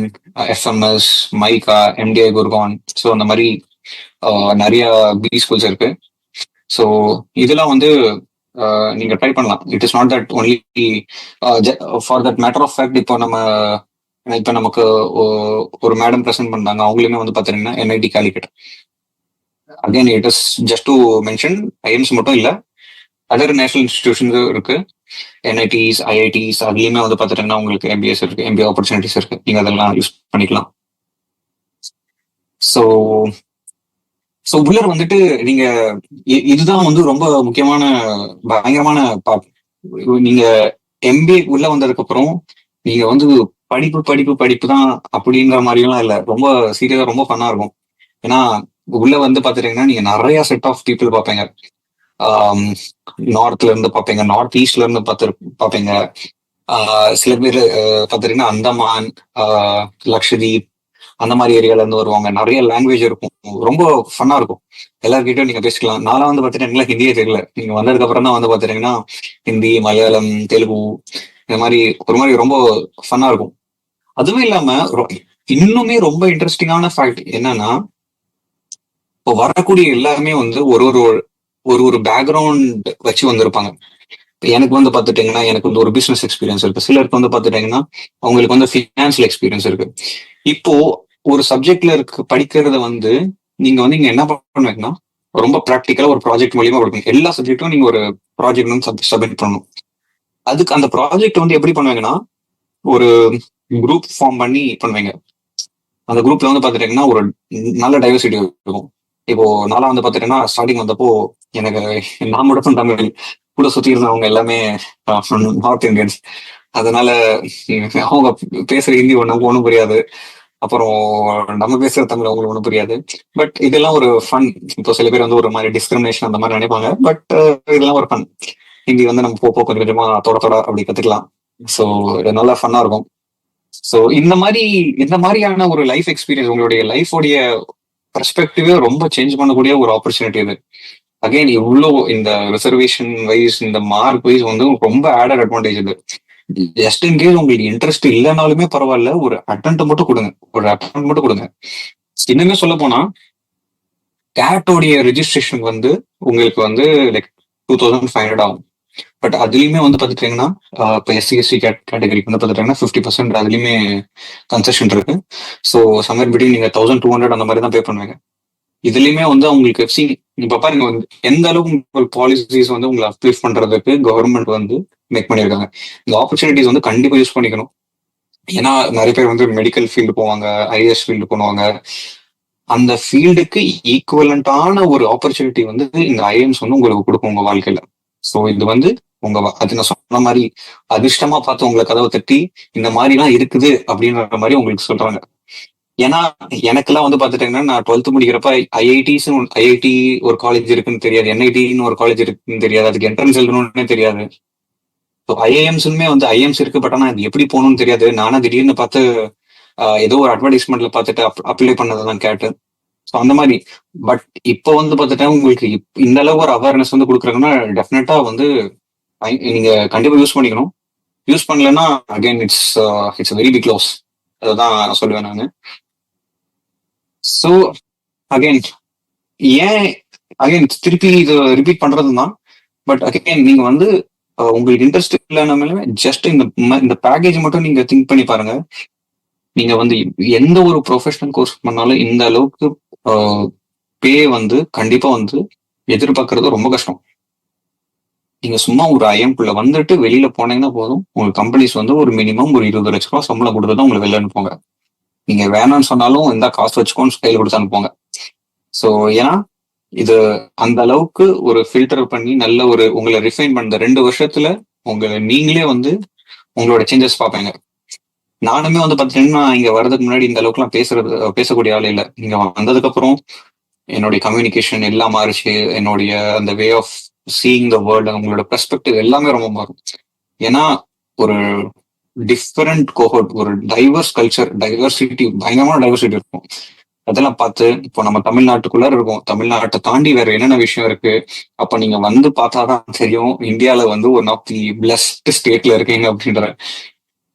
FMS, மைகா, MDI Gurgaon. So அந்த மாதிரி நிறைய பி ஸ்கூல்ஸ் இருக்கு. ஸோ இதெல்லாம் வந்து நீங்க ட்ரை பண்ணலாம். It is not that only for that matter of fact. இப்போ நமக்கு ஒரு மேடம் ப்ரெசென்ட் பண்ணாங்க, அவங்களுமே வந்து பார்த்தீங்கன்னா NIT Calicut. Again it is just to mention, IIMs மட்டும் இல்லை, அதர் நேஷனல் இன்ஸ்டிடியூஷன்ஸும் இருக்கு. NITs, IITs அதுலயுமே வந்து பார்த்துட்டீங்கன்னா உங்களுக்கு MBAs இருக்கு, MBA ஆப்பர்ச்சுனிட்டிஸ் இருக்கு, நீங்க அதெல்லாம் யூஸ் பண்ணிக்கலாம். ஸோ உள்ளர் வந்துட்டு நீங்க இதுதான் வந்து ரொம்ப முக்கியமான பயங்கரமான பார்ட். நீங்க MBA உள்ள வந்ததுக்கு அப்புறம் நீங்க வந்து படிப்பு தான் அப்படிங்கிற மாதிரிலாம் இல்லை, ரொம்ப சீரியஸா ரொம்ப ஃபன்னா இருக்கும். ஏன்னா உள்ள வந்து பாத்துட்டீங்கன்னா நீங்க நிறைய செட் ஆஃப் பீப்புள் பார்ப்பீங்க. நார்த்ல இருந்து பார்ப்பீங்க, நார்த் ஈஸ்ட்ல இருந்து பார்ப்பீங்க. சில பேர் பார்த்துட்டீங்கன்னா அந்தமான், லக்ஷதீப் அந்த மாதிரி ஏரியால இருந்து வருவாங்க. நிறைய லாங்குவேஜ் இருக்கும், ரொம்ப ஃபன்னா இருக்கும். எல்லார்கிட்டையும் நீங்க பேசிக்கலாம். நான்லாம் வந்து பாத்தீங்கன்னா எனக்கு ஹிந்தியே தெரியல. நீங்க வந்ததுக்கு அப்புறம் தான் வந்து பாத்தீங்கன்னா ஹிந்தி, மலையாளம், தெலுங்கு இந்த மாதிரி ஒரு மாதிரி ரொம்ப ஃபன்னா இருக்கும். அதுவும் இல்லாம இன்னுமே ரொம்ப இன்ட்ரெஸ்டிங்கான ஃபேக்ட் என்னன்னா, இப்போ வரக்கூடிய எல்லாருமே வந்து ஒரு ஒரு ஒரு ஒரு பேக்ரவுண்ட் வச்சு வந்திருப்பாங்க. இப்ப எனக்கு வந்து பாத்துட்டீங்கன்னா, எனக்கு வந்து ஒரு பிசினஸ் எக்ஸ்பீரியன்ஸ் இருக்கு. சிலருக்கு வந்து பாத்துட்டீங்கன்னா அவங்களுக்கு வந்து ஃபினான்சியல் எக்ஸ்பீரியன்ஸ் இருக்கு. இப்போ ஒரு சப்ஜெக்ட்ல இருக்கு படிக்கிறத வந்து நீங்க வந்து இங்க என்ன பண்ணுவீங்கன்னா, ரொம்ப ப்ராக்டிக்கலா ஒரு ப்ராஜெக்ட் மூலியமா கொடுப்பீங்க. எல்லா சப்ஜெக்ட்டும் நீங்க ஒரு ப்ராஜெக்ட் வந்து சப்மிட் பண்ணணும். அதுக்கு அந்த ப்ராஜெக்ட் வந்து எப்படி பண்ணுவீங்கன்னா, ஒரு குரூப் ஃபார்ம் பண்ணி பண்ணுவீங்க. அந்த குரூப்ல வந்து பாத்துட்டீங்கன்னா ஒரு நல்ல டைவர்சிட்டி இருக்கும். இப்போ நான்லாம் வந்து பாத்துட்டீங்கன்னா ஸ்டார்டிங் வந்தப்போ எனக்கு நான் மட்டும் தமிழ், கூட சுத்தி இருந்தவங்க எல்லாமே நார்த் இந்தியன்ஸ். அதனால அவங்க பேசுற ஹிந்தி நமக்கு ஒன்றும் புரியாது. அப்புறம் நம்ம பேசுற தமிழ் அவங்களுக்கு ஒன்றும் புரியாது. பட் இதெல்லாம் ஒரு ஃபன். இப்போ சில பேர் வந்து ஒரு மாதிரி டிஸ்கிரிமினேஷன் அந்த மாதிரி நினைப்பாங்க. பட் இதெல்லாம் ஒரு ஃபன். ஹிந்தி வந்து நம்ம போக கொஞ்சம் கொஞ்சமா தொட தொட அப்படி கத்துக்கலாம். ஸோ இது நல்லா ஃபன்னா இருக்கும். ஸோ இந்த மாதிரியான ஒரு லைஃப் எக்ஸ்பீரியன்ஸ் உங்களுடைய லைஃபோடைய பெர்ஸ்பெக்டிவே ரொம்ப சேஞ்ச் பண்ணக்கூடிய ஒரு ஆப்பர்ச்சுனிட்டி இது. அகைன் இவ்வளோ இந்த ரிசர்வேஷன் வைஸ் இந்த மார்க் வைஸ் வந்து ரொம்ப ஆடட் அட்வான்டேஜ் இது. ஜஸ்ட் இன் கேஸ் உங்களுக்கு இன்ட்ரெஸ்ட் இல்லைனாலுமே பரவாயில்ல, ஒரு அட்டென்ட் மட்டும் கொடுங்க. ஒரு அட்டென்ட் மட்டும் கொடுங்க. இன்னுமே சொல்ல போனா கேட்டோடைய ரெஜிஸ்ட்ரேஷன் வந்து உங்களுக்கு வந்து லைக் 2500 ஆகும். பட் அதுலயுமே வந்து பாத்துட்டீங்கன்னா இப்போ எஸ்சி கேட்டகரிக்கு வந்து பாத்துட்டீங்கன்னா 50% அதுலயுமே கன்செஷன் இருக்கு. ஸோ சம்மர் பிட்வீன் நீங்க 1200 அந்த மாதிரி தான் பே பண்ணுவீங்க. இதுலயுமே வந்து உங்களுக்கு இப்ப பாருங்க வந்து எந்த அளவுக்கு உங்களுக்கு பாலிசிஸ் வந்து உங்களை அப்ளிஃப்ட் பண்றதுக்கு கவர்மெண்ட் வந்து மேக் பண்ணியிருக்காங்க. இந்த ஆப்பர்ச்சுனிட்டிஸ் வந்து கண்டிப்பா யூஸ் பண்ணிக்கணும். ஏன்னா நிறைய பேர் வந்து மெடிக்கல் ஃபீல்டு போவாங்க, ஐஏஎஸ் ஃபீல்டு போவாங்க. அந்த ஃபீல்டுக்கு ஈக்குவலண்டான ஒரு ஆப்பர்ச்சுனிட்டி வந்து இந்த ஐஎம்ஸ் வந்து உங்களுக்கு கொடுக்கும் உங்க வாழ்க்கையில. ஸோ இது வந்து அது நான் சொன்ன மாதிரி அதிர்ஷ்டமா பார்த்து உங்களை கதவை தட்டி இந்த மாதிரி எல்லாம் இருக்குது அப்படின்ற மாதிரி உங்களுக்கு சொல்றாங்க. ஏன்னா எனக்கெல்லாம் வந்து பாத்துட்டீங்கன்னா நான் 12th முடிக்கிறப்ப ஐஐடி ஒரு காலேஜ் இருக்குன்னு தெரியாது, என்ஐடின்னு ஒரு காலேஜ் இருக்குன்னு தெரியாது, அதுக்கு என்ட்ரன்ஸ் எழுதணும்னே தெரியாது. ஐஏஎம்ஸுமே வந்து ஐஎம்ஸ் இருக்கு, பட் ஆனா அது எப்படி போகணும்னு தெரியாது. நானா திடீர்னு பார்த்து ஏதோ ஒரு அட்வர்டைஸ்மெண்ட்ல பார்த்துட்டு அப்ளை பண்ணதான் கேட்டு. ஸோ அந்த மாதிரி. பட் இப்போ வந்து பார்த்துட்டா உங்களுக்கு இந்த அளவு ஒரு அவேர்னஸ் வந்து கொடுக்குறாங்கன்னா டெஃபினட்டா வந்து நீங்க கண்டிப்பா யூஸ் பண்ணிக்கணும். யூஸ் பண்ணலன்னா again it's very big loss. அதுதான் சொல்லுவேன் நான். ஸோ அகைன் ஏன் அகைன் திருப்பி இது ரிப்பீட் பண்றதுதான். பட் அகைன் நீங்க வந்து உங்களுக்கு இன்ட்ரெஸ்ட் இல்லைனாலுமே ஜஸ்ட் இந்த பேக்கேஜ் மட்டும் நீங்க திங்க் பண்ணி பாருங்க. நீங்க வந்து எந்த ஒரு ப்ரொஃபஷனல் கோர்ஸ் பண்ணாலும் இந்த அளவுக்கு பே வந்து கண்டிப்பா வந்து எதிர்பார்க்கறது ரொம்ப கஷ்டம். நீங்க சும்மா ஒரு ஐஎம்குள்ள வந்துட்டு வெளியில போனீங்கன்னா போதும், உங்க கம்பெனிஸ் வந்து ஒரு மினிமம் ஒரு 20 லட்ச ரூபாய் சம்பளம் கொடுத்து தான் உங்களை வெளில அனுப்புவாங்க. நீங்க வேணாம்னு சொன்னாலும் இந்த காசு வச்சுக்கோன்னு கையில் கொடுத்து அனுப்புவாங்க. ஸோ ஏன்னா இது அந்த அளவுக்கு ஒரு ஃபில்டர் பண்ணி நல்ல ஒரு உங்களை ரிஃபைன் பண்ண 2 வருஷத்துல உங்களை நீங்களே வந்து உங்களோட சேஞ்சஸ் பார்ப்பீங்க. நானுமே வந்து பாத்தீங்கன்னா இங்க வர்றதுக்கு முன்னாடி இந்த அளவுக்கு எல்லாம் பேசக்கூடிய ஆள் இல்லை. நீங்க வந்ததுக்கு அப்புறம் என்னுடைய கம்யூனிகேஷன் எல்லாம் மாறிச்சு. என்னுடைய அந்த way of seeing the world, உங்களோட பெர்ஸ்பெக்டிவ் எல்லாமே ரொம்ப மாறும். ஏன்னா ஒரு டிஃபரெண்ட் கோஹோர்ட், ஒரு டைவர்ஸ் கல்ச்சர், டைவர்சிட்டி, பயங்கரமான டைவர்சிட்டி இருக்கும். அதெல்லாம் பார்த்து இப்போ நம்ம தமிழ்நாட்டுக்குள்ள இருக்கோம், தமிழ்நாட்டை தாண்டி வேற என்னென்ன விஷயம் இருக்கு. அப்ப நீங்க வந்து பார்த்தாதான் தெரியும் இந்தியால வந்து ஒன் ஆஃப் தி பிளஸ்ட் ஸ்டேட்ல இருக்கீங்க அப்படின்ற.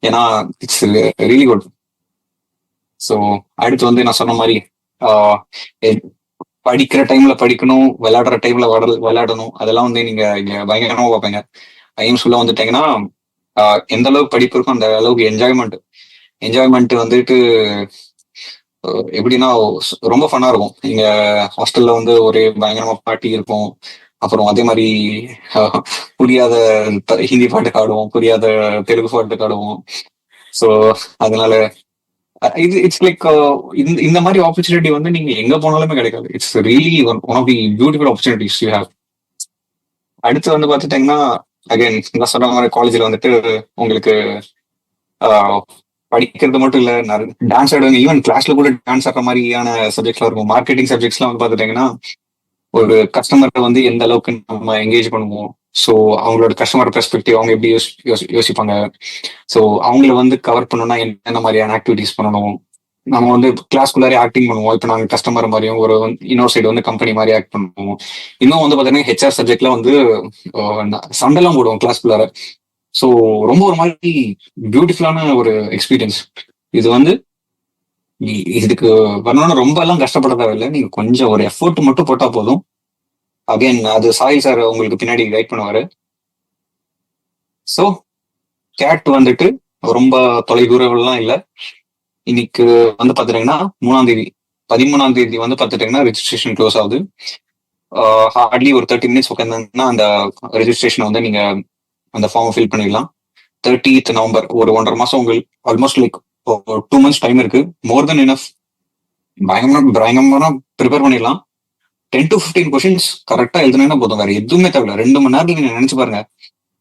ஏன்னா இட்ஸ் ரியலி குட். ஸோ அடுத்து வந்து நான் சொன்ன மாதிரி படிக்கிற டைம்ல படிக்கணும், விளையாடுற டைம்ல விளையாடணும். அதெல்லாம் வந்து நீங்க இங்க பயங்கரமா பார்ப்பீங்க. ஐஎம்ஸ் உள்ள வந்துட்டீங்கன்னா எந்த அளவுக்கு படிப்பு இருக்கும் அந்த அளவுக்கு என்ஜாய்மெண்ட் வந்துட்டு எப்படின்னா ரொம்ப ஃபன்னா இருக்கும். இங்க ஹாஸ்டல்ல வந்து ஒரு பயங்கரமா பார்ட்டி இருக்கும். அப்புறம் அதே மாதிரி புரியாத ஹிந்தி பாட்டுக்கு ஆடுவோம், புரியாத தெலுங்கு பாட்டுக்கு ஆடுவோம். ஸோ அதனால இது இட்ஸ் லைக் இந்த மாதிரி ஆப்பர்ச்சுனிட்டி வந்து நீங்க எங்க போனாலுமே கிடைக்காது. It's really one of the beautiful opportunities you have. அடுத்து வந்து பாத்துட்டீங்கன்னா அகைன் நான் சொன்ன மாதிரி காலேஜ்ல வந்துட்டு உங்களுக்கு படிக்கிறது மட்டும் இல்ல, டான்ஸ் ஆடுவாங்க. ஈவன் கிளாஸ்ல கூட டான்ஸ் ஆடுற மாதிரியான சப்ஜெக்ட்லாம் இருக்கும். மார்க்கெட்டிங் சப்ஜெக்ட்ஸ்லாம் வந்து பாத்துட்டீங்கன்னா ஒரு கஸ்டமரை வந்து எந்த அளவுக்கு நம்ம என்கேஜ் பண்ணுவோம். ஸோ அவங்களோட கஸ்டமர் பெர்ஸ்பெக்டிவ் அவங்க எப்படி யோசிப்பாங்க. ஸோ அவங்கள வந்து கவர் பண்ணணும்னா என்னென்ன மாதிரியான ஆக்டிவிட்டிஸ் பண்ணணும். நம்ம வந்து கிளாஸ்குள்ளாரே ஆக்டிங் பண்ணுவோம். இப்போ நாங்கள் கஸ்டமர் மாதிரியும் ஒரு இன்னொரு சைடு வந்து கம்பெனி மாதிரி ஆக்ட் பண்ணுவோம். இன்னும் வந்து பார்த்தீங்கன்னா ஹெச்ஆர் சப்ஜெக்ட்ல வந்து சண்டைலாம் போடுவோம் கிளாஸ்குள்ளார. ஸோ ரொம்ப ஒரு மாதிரி பியூட்டிஃபுல்லான ஒரு எக்ஸ்பீரியன்ஸ் இது வந்து. இதுக்கு வரணும்னு ரொம்ப எல்லாம் கஷ்டப்பட தேவையில்லை. நீங்க கொஞ்சம் ஒரு எஃபோர்ட் மட்டும் போட்டா போதும். அகைன் அது சாய் சார் உங்களுக்கு பின்னாடி கைட் பண்ணுவாரு. ஸோ கேட் வந்துட்டு ரொம்ப தொலைதூரம்லாம் இல்லை. இன்னைக்கு வந்து பார்த்துட்டீங்கன்னா 3ஆம் தேதி 13ஆம் தேதி வந்து பார்த்துட்டீங்கன்னா ரெஜிஸ்ட்ரேஷன் க்ளோஸ் ஆகுது. ஹார்ட்லி ஒரு 30 மினிட்ஸ் உட்காந்துன்னா அந்த ரெஜிஸ்ட்ரேஷன் வந்து நீங்க அந்த ஃபார்ம் ஃபில் பண்ணிடலாம். 30th நவம்பர் ஒரு 1.5 மாசம் உங்களுக்கு ஆல்மோஸ்ட் லைக் 2 months டைம் இருக்கு. மோர் தென் இனஃப். பயங்கரமா ப்ரிப்பேர் பண்ணிடலாம். 10 to 15 கொஸ்டின்ஸ் கரெக்டா எழுதுனா போதும், வேற எதுவுமே தேவையில்ல. 2 மணி நேரத்துல நீங்க நினைச்சு பாருங்க,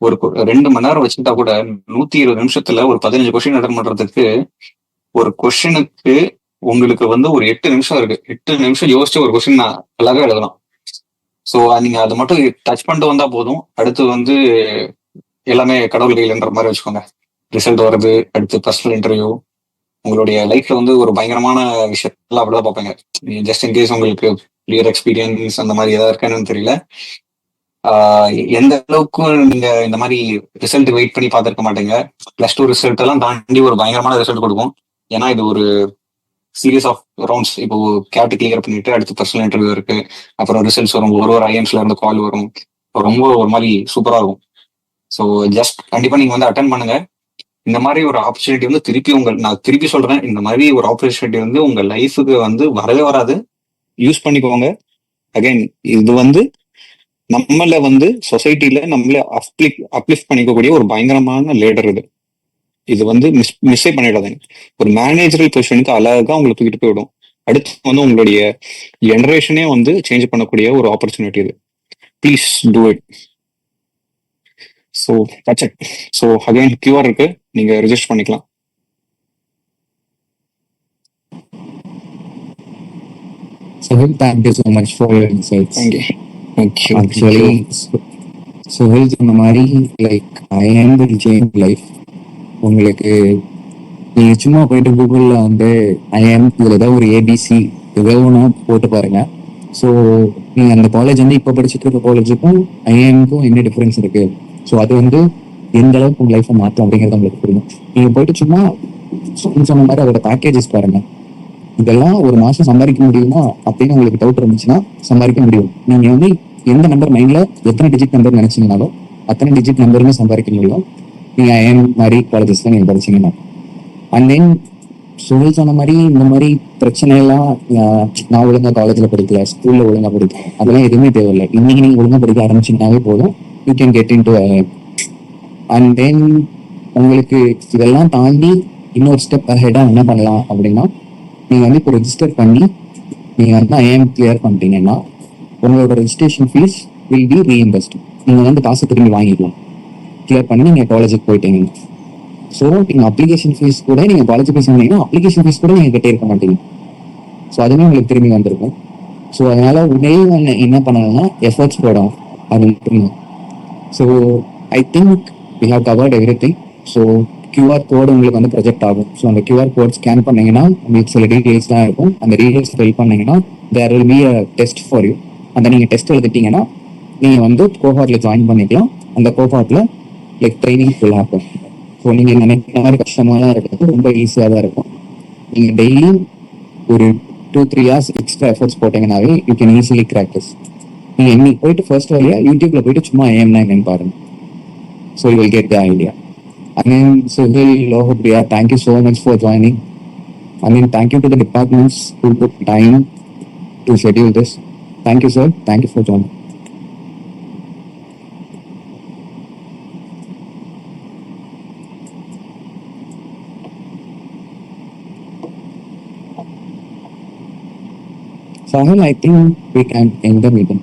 ஒரு 2 மணி நேரம் வச்சுட்டா கூட 120 நிமிஷத்துல ஒரு 15 கொஸ்டின் அட்டன் பண்றதுக்கு ஒரு கொஸ்டினுக்கு உங்களுக்கு வந்து ஒரு 8 நிமிஷம் இருக்கு. 8 நிமிஷம் யோசிச்சு ஒரு கொஸ்டின் அழகா எழுதலாம். ஸோ நீங்க அதை மட்டும் டச் பண்ணிட்டு வந்தா போதும். அடுத்து வந்து எல்லாமே கடவுள் கையிலன்ற மாதிரி வச்சுக்கோங்க. ரிசல்ட் வருது, அடுத்து பர்சனல் இன்டர்வியூ, உங்களுடைய லைஃப்ல வந்து ஒரு பயங்கரமான விஷயத்தெல்லாம் அப்படிதான் பார்ப்பீங்க. ஜஸ்ட் இன் கேஸ் உங்களுக்கு கிளியர் எக்ஸ்பீரியன்ஸ் அந்த மாதிரி ஏதாவது இருக்கான்னு தெரியல. எந்த அளவுக்கு நீங்க இந்த மாதிரி ரிசல்ட் வெயிட் பண்ணி பார்த்துருக்க மாட்டீங்க. +2 ரிசல்ட் எல்லாம் தாண்டி ஒரு பயங்கரமான ரிசல்ட் கொடுக்கும். ஏன்னா இது ஒரு சீரீஸ் ஆஃப் ரவுண்ட்ஸ். இப்போ கேட் கிளியர் பண்ணிட்டு அடுத்து பர்சனல் இன்டர்வியூ இருக்கு, அப்புறம் ரிசல்ட்ஸ் வரும், ஒரு ஐஎம்ஸ்ல இருந்து கால் வரும். ரொம்ப ஒரு மாதிரி சூப்பரா இருக்கும். ஸோ ஜஸ்ட் கண்டிப்பா நீங்க வந்து அட்டன் பண்ணுங்க. இந்த மாதிரி ஒரு ஆப்பர்ச்சுனிட்டி வந்து நான் திருப்பி சொல்றேன், இந்த மாதிரி ஒரு ஆப்பர்ச்சுனிட்டி வந்து உங்க லைஃபுக்கு வந்து வரவே வராது. யூஸ் பண்ணிக்கோங்க. அகைன் இது வந்து நம்மள வந்து சொசைட்டில நம்மள அப்லிஃப்ட் பண்ணிக்கக்கூடிய ஒரு பயங்கரமான லேடர். இது வந்து மிஸ்ஸே பண்ணிடாதீங்க. ஒரு மேனேஜரல் பொசிஷனுக்கு அழகா உங்களை தூக்கிட்டு போய்விடும். அடுத்து வந்து உங்களுடைய ஜெனரேஷனே வந்து சேஞ்ச் பண்ணக்கூடிய ஒரு ஆப்பர்ச்சுனிட்டி இது. Please do it. So that's it. So again QR இருக்கு, நீங்க ரெஜிஸ்டர் பண்ணிக்கலாம். Sohail, thank you so much for your insights. Thank you. Actually, Sohail சொன்ன மாதிரி like IIM will change life. உங்களுக்கு நீங்க சும்மா போயிட்டு கூகுள்ல வந்து IIM இதுல ஏதாவது ஒரு ABC ஏதோ ஒன்று போட்டு பாருங்க. ஸோ நீங்க அந்த காலேஜ் வந்து இப்போ படிச்சுட்டு இருக்க காலேஜுக்கும் IIMக்கும் என்ன டிஃபரன்ஸ் இருக்கு, ஸோ அது வந்து எந்த அளவுக்கு உங்க லைஃப்பை மாற்றும் அப்படிங்கிறது உங்களுக்கு புரியும். நீங்க போயிட்டு சும்மா சொன்ன மாதிரி அதோட பேக்கேஜஸ் பாருங்க. இதெல்லாம் ஒரு மாசம் சம்பாதிக்க முடியுமா அப்படின்னு உங்களுக்கு டவுட் இருந்துச்சுன்னா சம்பாதிக்க முடியும். நீங்க வந்து எந்த நம்பர் மைண்ட்ல எத்தனை டிஜிட் நம்பர் நினைச்சீங்கனாலும் அத்தனை டிஜிட் நம்பருமே சம்பாதிக்க முடியும் நீங்க IIM மாதிரி காலேஜஸ்ல நீங்க படிச்சீங்கன்னா. அண்ட் தென் சுழில் சொன்ன மாதிரி இந்த மாதிரி பிரச்சனை எல்லாம் நான் ஒழுங்கா காலேஜ்ல படிக்கல, ஸ்கூல்ல ஒழுங்கா படிக்கல, அதெல்லாம் எதுவுமே தேவையில்லை. இன்னைக்கு நீங்க ஒழுங்கா படிக்க ஆரம்பிச்சீங்கன்னாவே போதும், you can get in to IIM. And then உங்களுக்கு இதெல்லாம் தாண்டி இன்னொரு ஸ்டெப் அஹெடா என்ன பண்ணலாம் அப்படின்னா, நீங்க வந்து இப்போ ரெஜிஸ்டர் பண்ணி நீங்க வந்து IIM கிளியர் பண்ணிட்டீங்கன்னா உங்களோட ரெஜிஸ்ட்ரேஷன் ஃபீஸ் வில் பி ரீஇம்பர்ஸ்ட். நீங்க வந்து காசு திரும்பி வாங்கிக்கலாம் கிளியர் பண்ணி நீங்க காலேஜுக்கு போயிட்டீங்க. ஸோ நீங்க அப்ளிகேஷன் ஃபீஸ் கூட நீங்க காலேஜ் ஃபீஸ் வந்தீங்கன்னா அப்ளிகேஷன் ஃபீஸ் கூட நீங்க கட்டியிருக்க மாட்டீங்க. ஸோ அதுவுமே உங்களுக்கு திரும்பி வந்திருக்கும். ஸோ அதனால உடனே என்ன பண்ணணும்னா எஃபர்ட்ஸ் போடணும், அது மட்டும். So I think we have covered everything. So QR code உங்களுக்கு வந்து ப்ரொஜெக்ட் ஆகும். ஸோ அந்த QR கோட் ஸ்கேன் பண்ணீங்கன்னா உங்களுக்கு சில டீடைல்ஸ் தான் இருக்கும். அந்த டீடைல்ஸ் ஃபில் பண்ணீங்கன்னா there will be a test for you. அந்த நீங்கள் டெஸ்ட் எழுதிட்டீங்கன்னா நீங்கள் வந்து கோஹார்ட்ல ஜாயின் பண்ணிக்கலாம். அந்த கோஹார்ட்ல லைக் ட்ரைனிங் ஃபுல் ஆகும். ஸோ நீங்கள் நினைக்கிற மாதிரி கஷ்டமாக தான் இருக்குது, ரொம்ப ஈஸியாக தான் இருக்கும். நீங்கள் டெய்லி ஒரு 2-3 hours எக்ஸ்ட்ரா எஃபர்ட்ஸ் போட்டீங்கன்னாவே you can easily crack this. நீங்கள் இன்னைக்கு போயிட்டு ஃபர்ஸ்ட் வழியா யூடியூப்ல போயிட்டு சும்மா IIMனா என்னன்னு பாருங்க. So you will get the idea. I mean, Sohail, Lohopriya, thank you so much for joining. I mean, thank you to the departments who took time to schedule this. Thank you, sir. Thank you for joining. Sahil, I think we can end the meeting.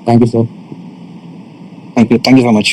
Thank you, sir. Thank you so much.